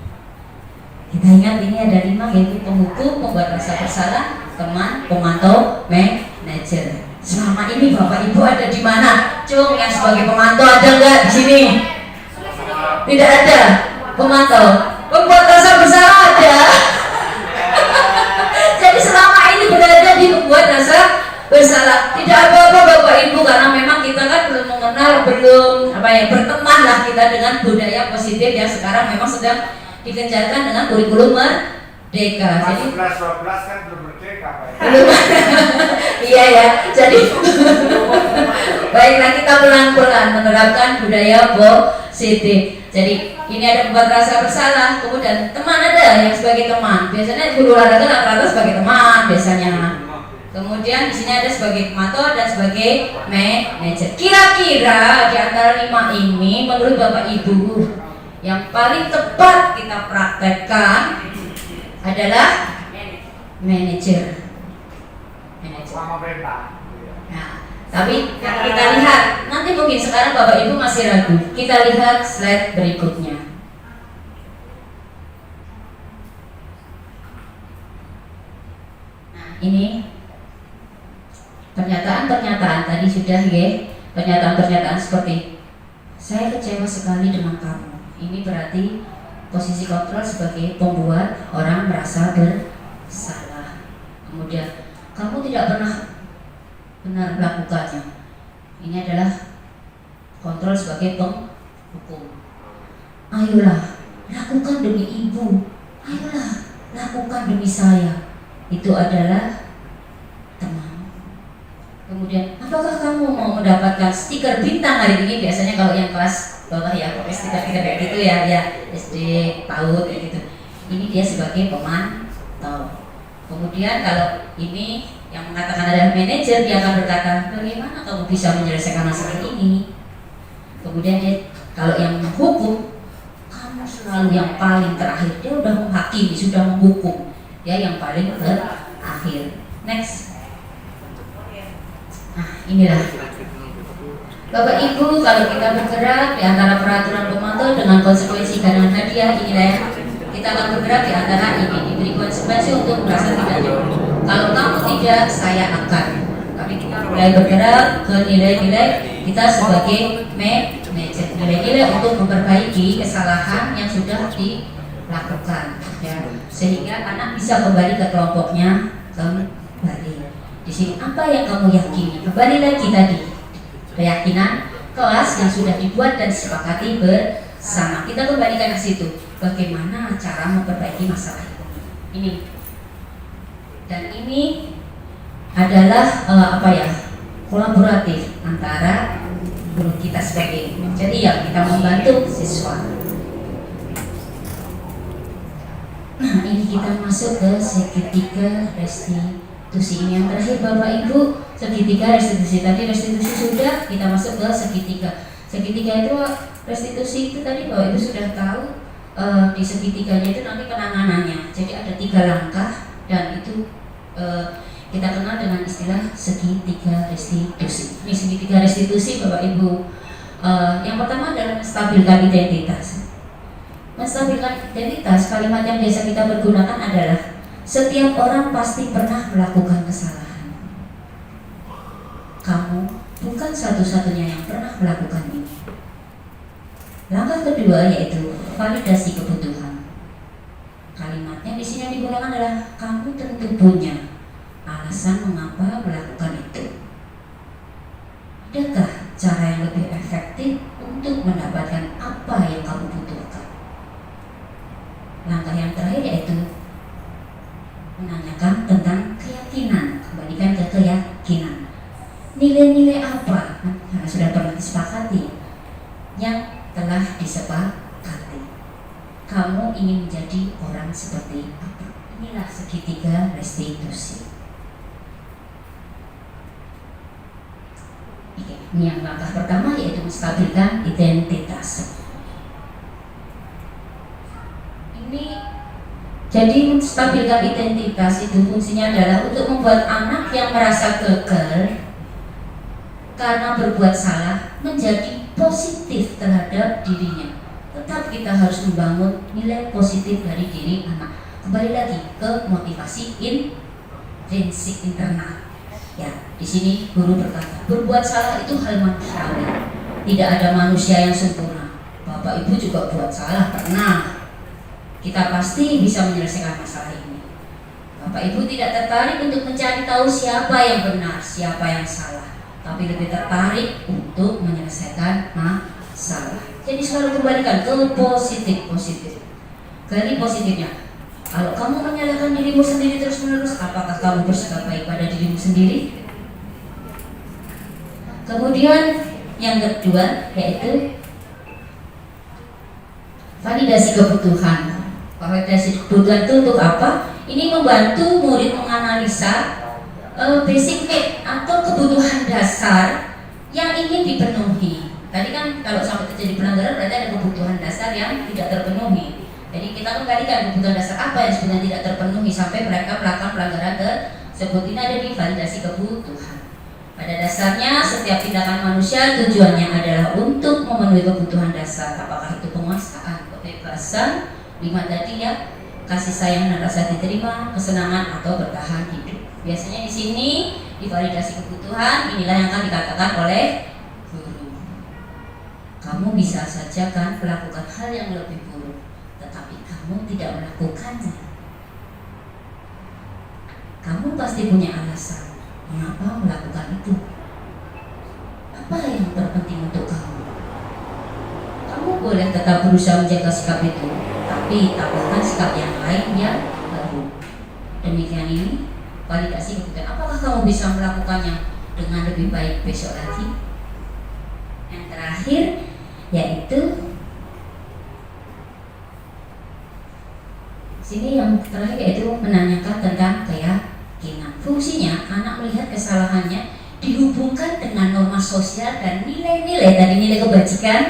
Kita ingat ini ada 5, yaitu penghukum, pembuat rasa bersalah, teman, pemantau, manajer. Selama ini Bapak Ibu ada di mana? Cung, yang sebagai pemantau ada nggak di sini? Tidak ada. Pemantau, pembuat rasa bersalah ada. Jadi selama ini berada di pembuat rasa bersalah. Tidak apa-apa Bapak Ibu, karena memang kita kan belum mengenal, berteman lah kita dengan budaya positif yang sekarang memang sedang dikencarkan dengan kurikulum merdeka. Jadi 11-12 kan belum merdeka Pak. Iya ya. Jadi baiklah, kita pelan-pelan menerapkan budaya positif. Jadi ini ada pembuat rasa bersalah, kemudian teman ada yang sebagai teman. Biasanya guru olahraga rata-rata sebagai teman biasanya. Kemudian di sini ada sebagai pemantau dan sebagai manajer. Kira-kira di antara 5 ini menurut Bapak Ibu yang paling tepat kita praktekkan adalah manajer. Nah, tapi kita lihat nanti, mungkin sekarang Bapak Ibu masih ragu. Kita lihat slide berikutnya. ini pernyataan-pernyataan tadi sudah ya, pernyataan-pernyataan seperti saya kecewa sekali dengan kamu. Ini berarti posisi kontrol sebagai pembuat orang merasa bersalah. Kemudian kamu tidak pernah benar melakukannya. Ini adalah kontrol sebagai penghukum. Ayolah, lakukan demi ibu. Ayolah, lakukan demi saya. Itu adalah teman. Kemudian, apakah kamu mau mendapatkan stiker bintang hari ini? Biasanya kalau yang kelas bawah ya, pakai stiker-stiker kayak gitu ya, SD, PAUD kayak gitu. Ini dia sebagai pemantau. Kemudian kalau ini yang mengatakan adalah manajer, dia akan berkata, bagaimana kamu bisa menyelesaikan masalah ini? Kemudian dia, kalau yang menghukum, kamu selalu yang paling terakhir. Dia sudah menghakimi, sudah menghukum. Dia yang paling terakhir. Next. Nah, inilah Bapak Ibu, kalau kita bergerak di antara peraturan pemantau dengan konsekuensi garangan hadiah, inilah ya. Kita akan bergerak di antara ini, diberi konsekuensi untuk merasa tidak nyaman. Kalau kamu tidak, saya akan. Tapi kita mulai bergerak ke nilai-nilai kita sebagai manajer, nilai-nilai untuk memperbaiki kesalahan yang sudah dilakukan, ya. Sehingga anak bisa kembali ke kelompoknya kembali. Di sini apa yang kamu yakini? Kembali lagi tadi, keyakinan kelas yang sudah dibuat dan disepakati bersama. Kita kembalikan ke situ. Bagaimana cara memperbaiki masalah ini? Dan ini adalah kolaboratif antara guru kita sebagai. Jadi ya kita membantu siswa. Nah, ini kita masuk ke segitiga restitusi. Ini yang terakhir Bapak Ibu, segitiga restitusi. Tadi restitusi sudah, kita masuk ke segitiga. Segitiga itu restitusi itu tadi Bapak Ibu sudah tahu. Di segitiganya itu nanti penanganannya. Jadi ada 3 langkah dan itu kita kenal dengan istilah segitiga restitusi. Ini segitiga restitusi Bapak Ibu. Yang pertama adalah menstabilkan identitas. Menstabilkan identitas, kalimat yang biasa kita pergunakan adalah setiap orang pasti pernah melakukan kesalahan. Kamu bukan satu-satunya yang pernah melakukan ini. Langkah kedua yaitu validasi kebutuhan. Kalimatnya di sini yang digunakan adalah kamu tentu punya alasan mengapa melakukan itu. Adakah cara yang lebih efektif untuk mendapatkan apa yang kamu butuhkan? Langkah yang terakhir yaitu menanyakan tentang keyakinan. Kembalikan ke keyakinan. Nilai-nilai apa karena sudah pernah disepakati yang telah disepakati. Kamu ingin menjadi orang seperti apa? Inilah segitiga restitusi. Ini yang langkah pertama yaitu menstabilkan identitas. Ini jadi menstabilkan identitas itu fungsinya adalah untuk membuat anak yang merasa gagal karena berbuat salah menjadi positif terhadap dirinya. Tetap kita harus membangun nilai positif dari diri anak. Kembali lagi ke motivasi intrinsik internal. Ya, di sini guru berkata, berbuat salah itu hal manusiawi. Tidak ada manusia yang sempurna. Bapak Ibu juga buat salah pernah. Kita pasti bisa menyelesaikan masalah ini. Bapak Ibu tidak tertarik untuk mencari tahu siapa yang benar, siapa yang salah, tapi lebih tertarik untuk menyelesaikan masalah. Jadi selalu kembalikan ke positif. Gali positifnya. Kalau kamu menyalahkan dirimu sendiri terus-menerus, apakah kamu bersikap baik pada dirimu sendiri? Kemudian yang kedua yaitu validasi kebutuhan. Validasi kebutuhan itu untuk apa? Ini membantu murid menganalisa basic need atau kebutuhan dasar yang ingin dipenuhi. Tadi kan kalau sampai terjadi pelanggaran berarti ada kebutuhan dasar yang tidak terpenuhi. Jadi kita kembalikan kebutuhan dasar apa yang sebenarnya tidak terpenuhi sampai mereka melakukan pelanggaran tersebut. Ini ada di validasi kebutuhan. Pada dasarnya setiap tindakan manusia tujuannya adalah untuk memenuhi kebutuhan dasar. Apakah itu penguasaan, kebebasan, 5 tadi ya, kasih sayang dan rasa diterima, kesenangan atau bertahan hidup. Biasanya di sini divalidasi kebutuhan, inilah yang akan dikatakan oleh guru. Kamu bisa saja kan melakukan hal yang lebih buruk, tetapi kamu tidak melakukannya. Kamu pasti punya alasan mengapa melakukan itu. Apa yang terpenting untuk kamu? Kamu boleh tetap berusaha menjaga sikap itu, tapi tampilkan sikap yang lain yang baru. Demikian ini validasi kebutuhan. Apakah kamu bisa melakukannya dengan lebih baik besok lagi? Yang terakhir yaitu sini yang terakhir yaitu menanyakan tentang keyakinan. Fungsinya anak melihat kesalahannya dihubungkan dengan norma sosial dan nilai-nilai tadi, nilai kebajikan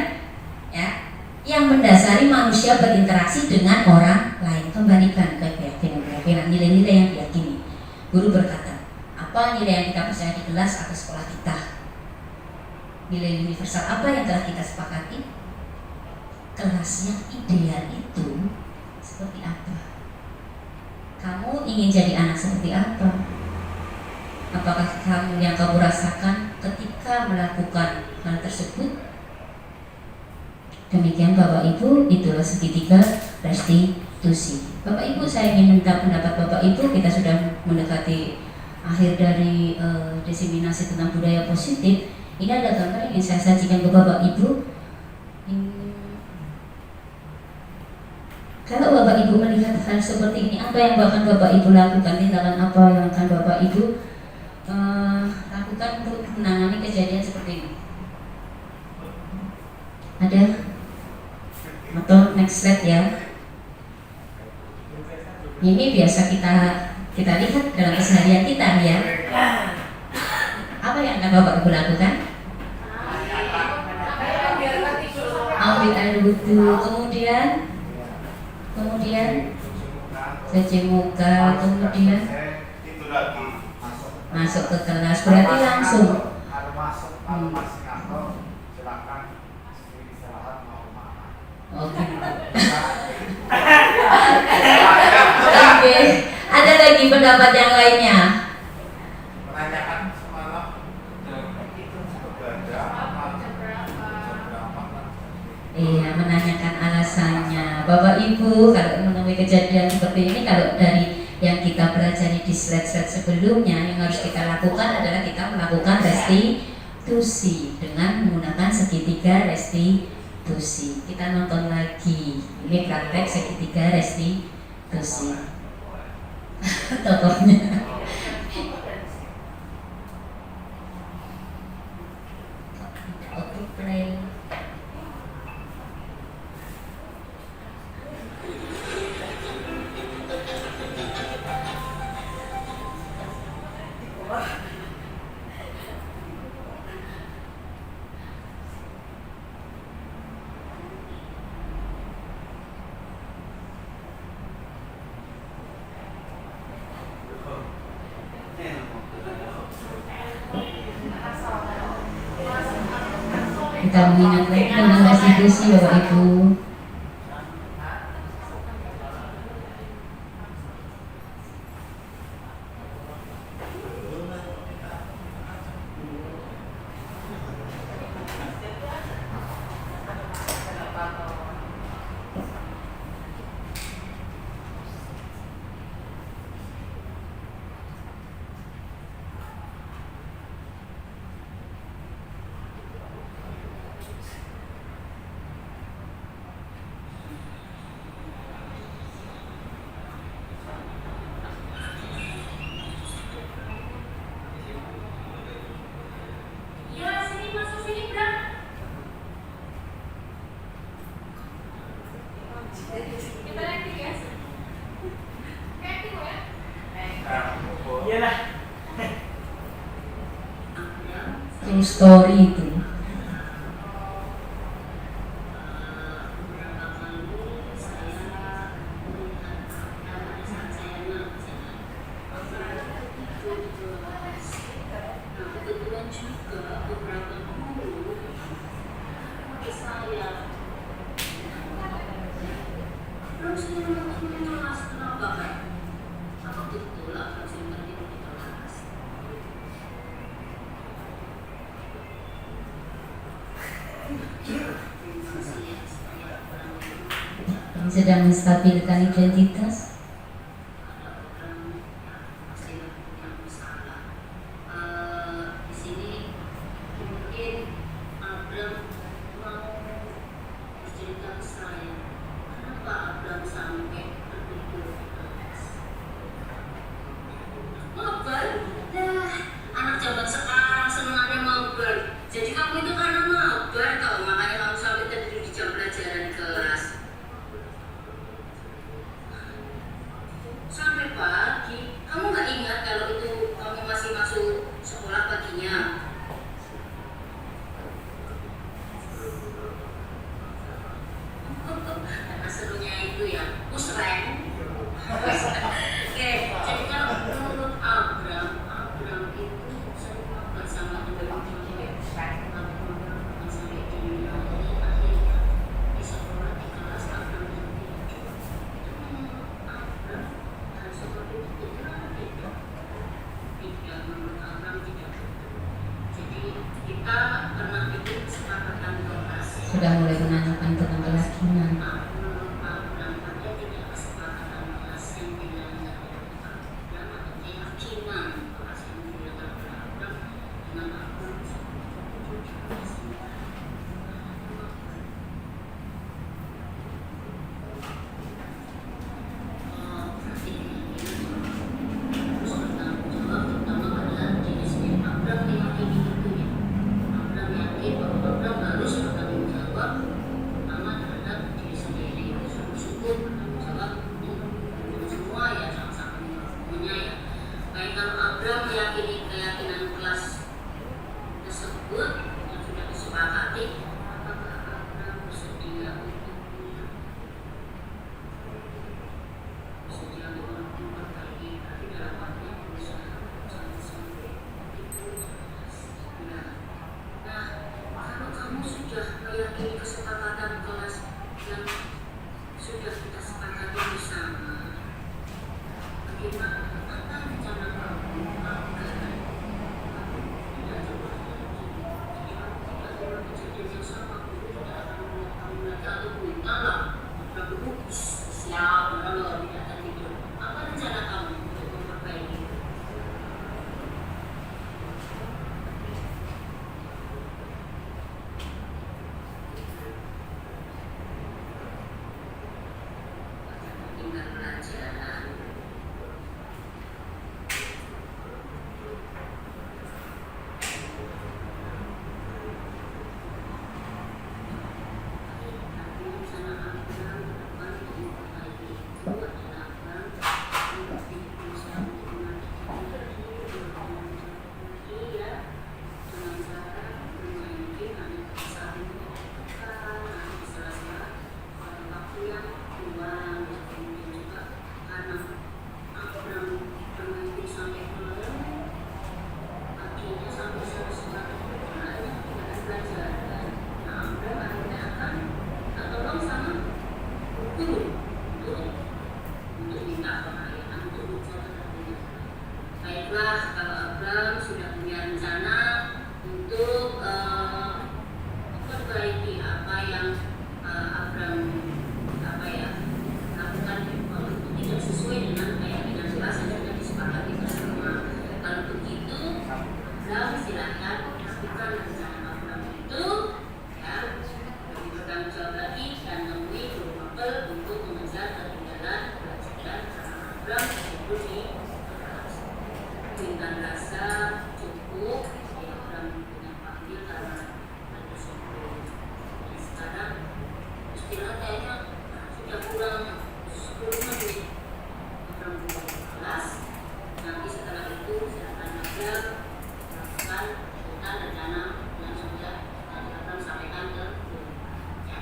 ya, yang mendasari manusia berinteraksi dengan orang lain. Kembalikan ke keyakinan, nilai-nilai yang diyakini. Guru berkata, apa nilai yang kita percaya di kelas atau sekolah kita? Nilai universal apa yang telah kita sepakati? Kelas yang ideal itu seperti apa? Kamu ingin jadi anak seperti apa? Apakah yang kamu rasakan ketika melakukan hal tersebut? Demikian Bapak Ibu, itulah segitiga restitusi. Bapak Ibu, saya ingin minta pendapat Bapak Ibu. Kita sudah mendekati akhir dari diseminasi tentang budaya positif. Ini ada gambar yang ingin saya sajikan ke Bapak Ibu. Kalau Bapak Ibu melihat hal seperti ini, apa yang akan Bapak Ibu lakukan? Tindakan apa yang akan Bapak Ibu lakukan untuk menangani kejadian seperti ini? Ada? Atau next slide ya. Ini biasa kita lihat dalam keseharian kita ya. Apa yang akan Bapak Ibu lakukan? Ambil air wudhu, kemudian cuci muka, kemudian itu lagi masuk ke kelas. Berarti langsung kalau masih ngantor silakan istirahat mau kemana. oke. Oke, ada lagi pendapat yang lainnya? Menanyakan semalam bekerja Iya, menanyakan alasannya. Bapak Ibu, kalau menemui kejadian seperti ini, kalau dari yang kita pelajari di slide-slide sebelumnya, yang harus kita lakukan adalah kita melakukan restitusi dengan menggunakan segitiga restitusi. Kita nonton lagi, ini praktek segitiga restitusi. Tokohnya. Oke, play. Kita mengingat lagi tentang restitusi Bapak Ibu. True story itu. Yang sedang menstabilkan identitas. Di sini mungkin Abram mau bercerita ke saya, kenapa Abram sampai berpikir mabar? Dah, anak zaman sekarang senangnya mabar. Jadi kamu itu karena mabar tau, makanya kamu sampai tertidur di jam pelajaran di kelas. Sampai pagi, kamu nggak ingat kalau itu kamu masih masuk sekolah paginya? Karena serunya itu ya, pusreng. Oke, jadi kalau menurut Abram itu sering mabar sama teman-teman sampai di akhirnya di sekolah di kelas Abram tertidur. Itu menurut Abram dan seperti itu tidak menurut Abram tidak. Jadi kita pernah bikin kesepakatan kelas. Sudah mulai menanyakan tentang keyakinan. Menurut Abram ada tidak kesepakatan kelas yang dilanggar oleh Abram atau keyakinan kelas yang dilanggar oleh Abram dengan Abram seperti itu juga berarti terus bertanggung jawab terutama pada diri sendiri. Abram meyakini itu ya. Abram yakin bahwa Abram harus bertanggung jawab terutama terhadap diri sendiri. Syukur bertanggung jawab untuk semua ya, sama-sama semuanya ya. Baik, kalau Abram meyakini keyakinan kelas tersebut yang sudah disepakati, apakah Abram bersedia untuk memperbaiki, tapi dalam artian berusaha sampai itu jelas. Nah, kalau kamu sudah meyakini kesepakatan kelas yang sudah kita sepakati bersama, bagaimana apa rencana kamu agar tidak terulang lagi? Jadi kalau tidak terulang kejadian yang sama, kamu tidak akan mengulang lagi atau mintalah Abram siap, kalau tidak tertidur. Apa rencana kamu untuk memperbaiki? Tinggal pelajaran. Tapi rencana Abram ke depan untuk memperbaiki itu adalah Abram mengerti berusaha untuk mengerti diri ya, dengan cara bermain game hanya saat ini nanti di sela-sela waktu yang luang. Kemudian juga karena Abram bermain game sampai malam, paginya sampai sore-sore hanya tidak belajar. Nah, Abram akhirnya akan tolong sama guru untuk minta pengalihan untuk mencatat artinya. Baiklah, kalau Abram sudah punya rencana untuk memperbaiki apa yang Abram lakukan, itu tidak sesuai dengan keyakinan kelas yang sudah disepakati bersama. Kalau begitu, Abram silahkan pastikan rencana Abram itu ya, lebih bertanggung jawab lagi dan temui guru mapel untuk mengejar ketinggalan pelajaran karena Abram itu di kelas. Berikan rasa cukup ya, Abram punya panggil karena ada sebelum. Dan sekarang istilah kayaknya sudah kurang 10 menit. Abram pulang ke kelas. Nanti setelah itu silakan Abram melakukan tentang rencana yang sudah tadi Abram sampaikan ke guru. Ya.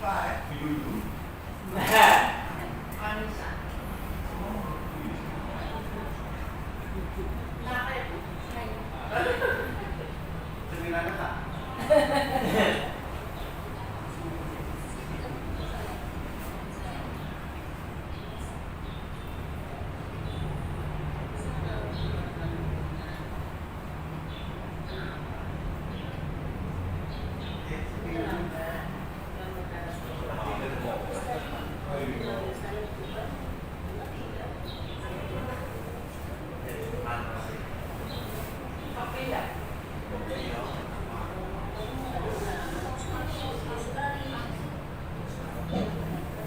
Anissa.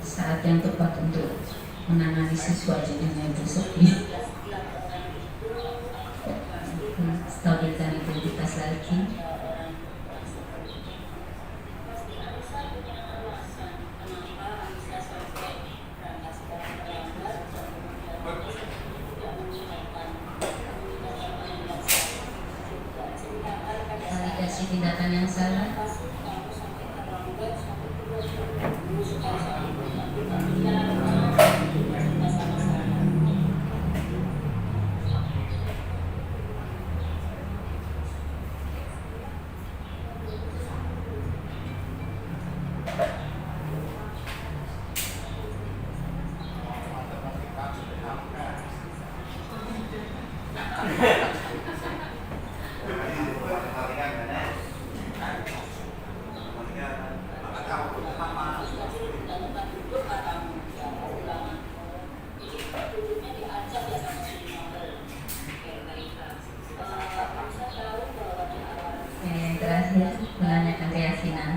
Saat yang tepat untuk menangani siswa jadinya besoknya. Stabilkan identitas lagi. Validasi tindakan yang salah. Yang terakhir, menanyakan keyakinan.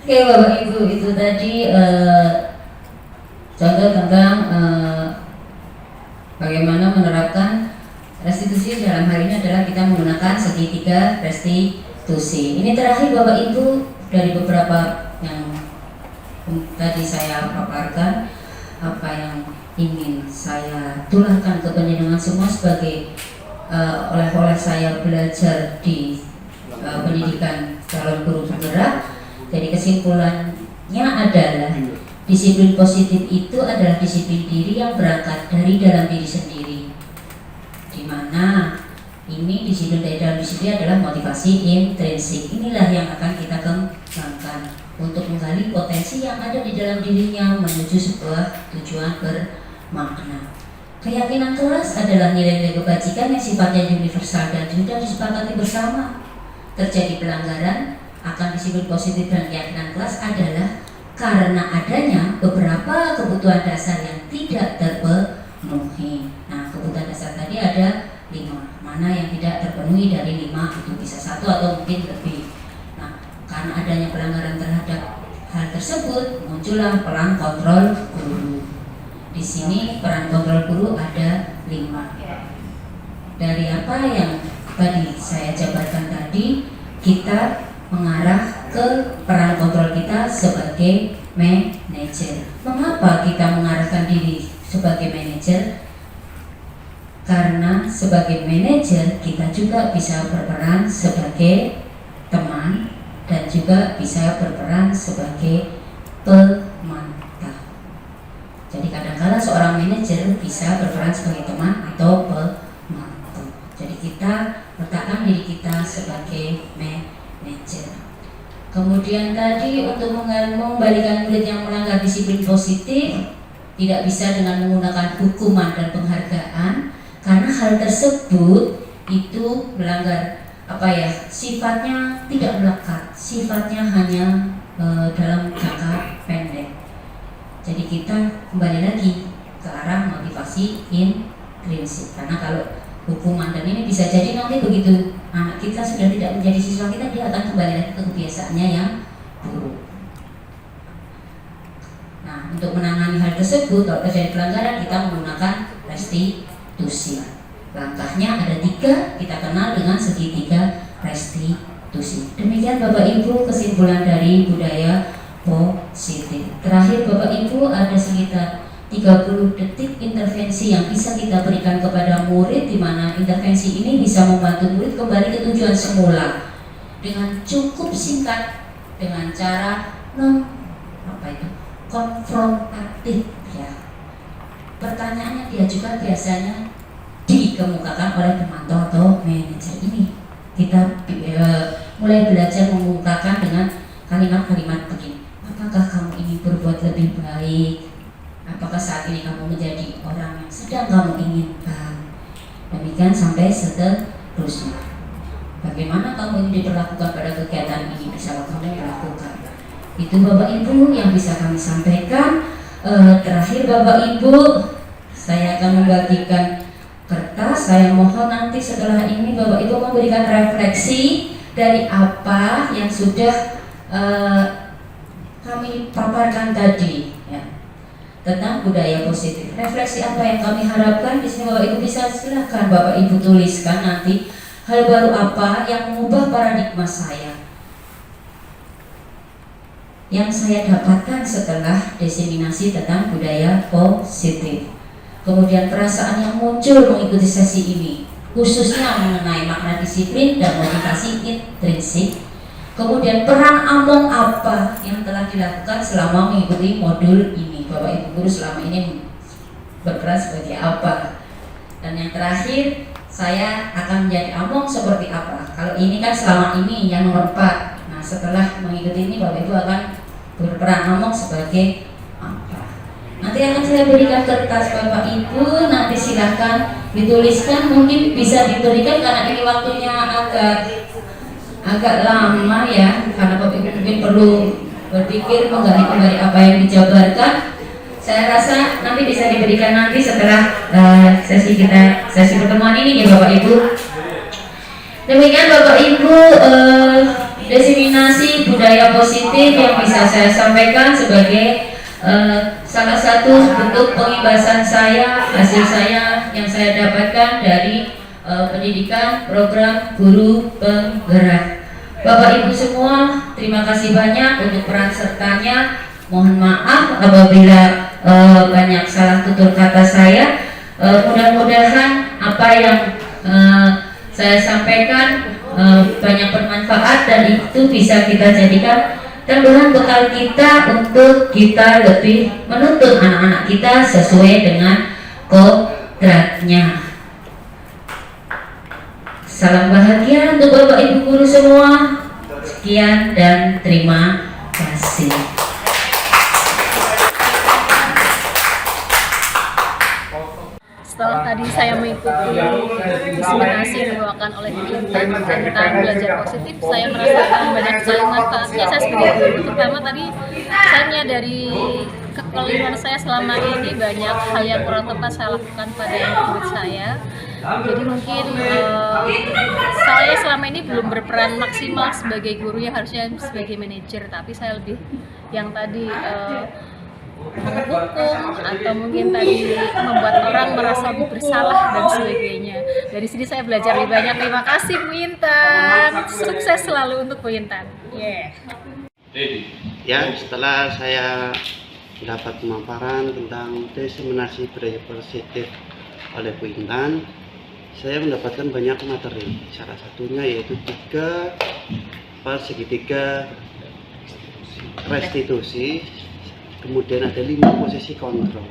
Oke Bapak Ibu, itu tadi contoh tentang bagaimana menerapkan restitusi restitusi dalam hal ini adalah kita menggunakan segitiga restitusi. Ini terakhir Bapak Ibu dari beberapa yang tadi saya paparkan, apa yang ingin saya tularkan ke penjenengan semua sebagai oleh saya belajar di pendidikan calon guru penggerak. Jadi kesimpulannya adalah disiplin positif itu adalah disiplin diri yang berangkat dari dalam diri sendiri, di mana ini disiplin dari dalam diri sendiri adalah motivasi intrinsik. Inilah yang akan kita kembangkan untuk menggali potensi yang ada di dalam dirinya menuju sebuah tujuan bermakna. Keyakinan kelas adalah nilai-nilai kebajikan yang sifatnya universal dan sudah disepakati bersama. Terjadi pelanggaran akan disiplin positif dan keyakinan kelas adalah karena adanya beberapa kebutuhan dasar yang tidak terpenuhi. Nah, kebutuhan dasar tadi ada 5. Mana yang tidak terpenuhi dari 5 itu bisa 1 atau mungkin lebih. Nah, karena adanya pelanggaran terhadap hal tersebut, muncullah peran kontrol guru. Di sini peran kontrol guru ada 5. Dari apa yang tadi saya jabarkan tadi, kita mengarah ke peran kontrol kita sebagai manajer. Mengapa kita mengarahkan diri sebagai manajer? Karena sebagai manajer kita juga bisa berperan sebagai teman dan juga bisa berperan sebagai pemantau. Jadi kadang-kadang seorang manajer bisa berperan sebagai teman atau pemantau. Jadi kita letakkan diri kita sebagai manajer. Kemudian tadi untuk mengembalikan murid yang melanggar disiplin positif tidak bisa dengan menggunakan hukuman dan penghargaan, karena hal tersebut itu melanggar sifatnya tidak melekat, sifatnya hanya dalam jangka pendek. Jadi kita kembali lagi ke arah motivasi intrinsik, karena kalau hukuman dan ini bisa jadi nanti begitu anak kita sudah tidak menjadi siswa kita, dia akan kembali lagi ke kebiasaannya yang buruk. Nah, untuk menangani hal tersebut, kalau terjadi pelanggaran, kita menggunakan restitusi. Langkahnya ada 3, kita kenal dengan segitiga restitusi. Demikian Bapak Ibu kesimpulan dari budaya positif. Terakhir Bapak Ibu, ada sekitar 30 detik intervensi yang bisa kita berikan kepada murid, di mana intervensi ini bisa membantu murid kembali ke tujuan semula dengan cukup singkat, dengan cara konfrontatif ya. Pertanyaannya diajukan biasanya dikemukakan oleh pemantau atau manajer. Ini kita mulai belajar mengemukakan dengan kalimat-kalimat begini. Apakah kamu ingin berbuat lebih baik? Apakah saat ini kamu menjadi orang yang sedang kamu inginkan? Demikian sampai seterusnya. Bagaimana kamu ingin diperlakukan pada kegiatan ini? Bisa kamu melakukan. Itu Bapak Ibu yang bisa kami sampaikan. Terakhir Bapak Ibu, saya akan membagikan kertas. Saya mohon nanti setelah ini Bapak Ibu memberikan refleksi dari apa yang sudah kami paparkan tadi ya, tentang budaya positif. Refleksi apa yang kami harapkan di sini Bapak Ibu bisa silakan Bapak Ibu tuliskan nanti hal baru apa yang mengubah paradigma saya, yang saya dapatkan setelah diseminasi tentang budaya positif. Kemudian perasaan yang muncul mengikuti sesi ini, khususnya mengenai makna disiplin dan motivasi intrinsik. Kemudian peran Among apa yang telah dilakukan selama mengikuti modul ini. Bapak Ibu guru selama ini berperan sebagai apa. Dan yang terakhir, saya akan menjadi Among seperti apa. Kalau ini kan selama ini yang nomor 4. Nah setelah mengikuti ini Bapak Ibu akan berperan Among sebagai apa. Nanti akan saya berikan kertas Bapak Ibu, nanti silakan dituliskan. Mungkin bisa diberikan karena ini waktunya agak lama ya, karena Bapak Ibu mungkin perlu berpikir menggali kembali apa yang dijabarkan. Saya rasa nanti bisa diberikan nanti setelah sesi pertemuan ini ya Bapak Ibu. Demikian Bapak Ibu diseminasi budaya positif yang bisa saya sampaikan sebagai salah satu bentuk pengibasan saya, hasil saya yang saya dapatkan dari Pendidikan Program Guru Penggerak. Bapak Ibu semua, terima kasih banyak untuk peran sertanya. Mohon maaf apabila banyak salah tutur kata saya. Mudah-mudahan apa yang saya sampaikan banyak bermanfaat dan itu bisa kita jadikan tambahan bekal kita untuk kita lebih menuntut anak-anak kita sesuai dengan kodratnya. Salam bahagia untuk Bapak Ibu guru semua. Sekian dan terima kasih. Setelah tadi saya mengikuti inspirasi yang dibawakan oleh Intan tentang belajar positif, saya merasakan banyak sekali manfaatnya saya sebagai guru. Terutama tadi saya menyadari kekeliruan saya selama ini, banyak hal yang kurang tepat saya lakukan pada murid saya. Jadi mungkin saya selama ini belum berperan maksimal sebagai guru yang harusnya sebagai manajer, tapi saya lebih yang tadi menghukum atau mungkin tadi membuat orang merasa bersalah dan sebagainya. Dari sini saya belajar lebih banyak. Terima kasih Bu Intan. Sukses selalu untuk Bu Intan. Ya, setelah saya mendapat pemaparan tentang diseminasi budaya positif oleh Bu Intan, saya mendapatkan banyak materi. Salah satunya yaitu 3 segitiga restitusi, kemudian ada 5 posisi kontrol.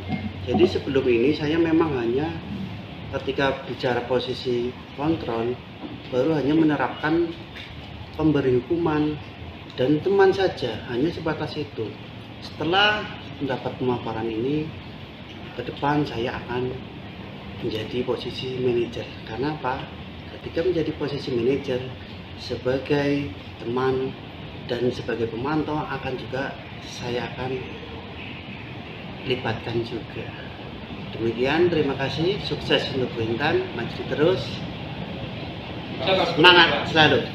Jadi sebelum ini saya memang hanya ketika bicara posisi kontrol baru hanya menerapkan pemberi hukuman dan teman saja, hanya sebatas itu. Setelah mendapat pemaparan ini, ke depan saya akan menjadi posisi manajer. Karena apa? Ketika menjadi posisi manajer, sebagai teman dan sebagai pemantau akan juga saya akan libatkan juga. Demikian, terima kasih, sukses untuk Bu Intan, maju terus, semangat selalu.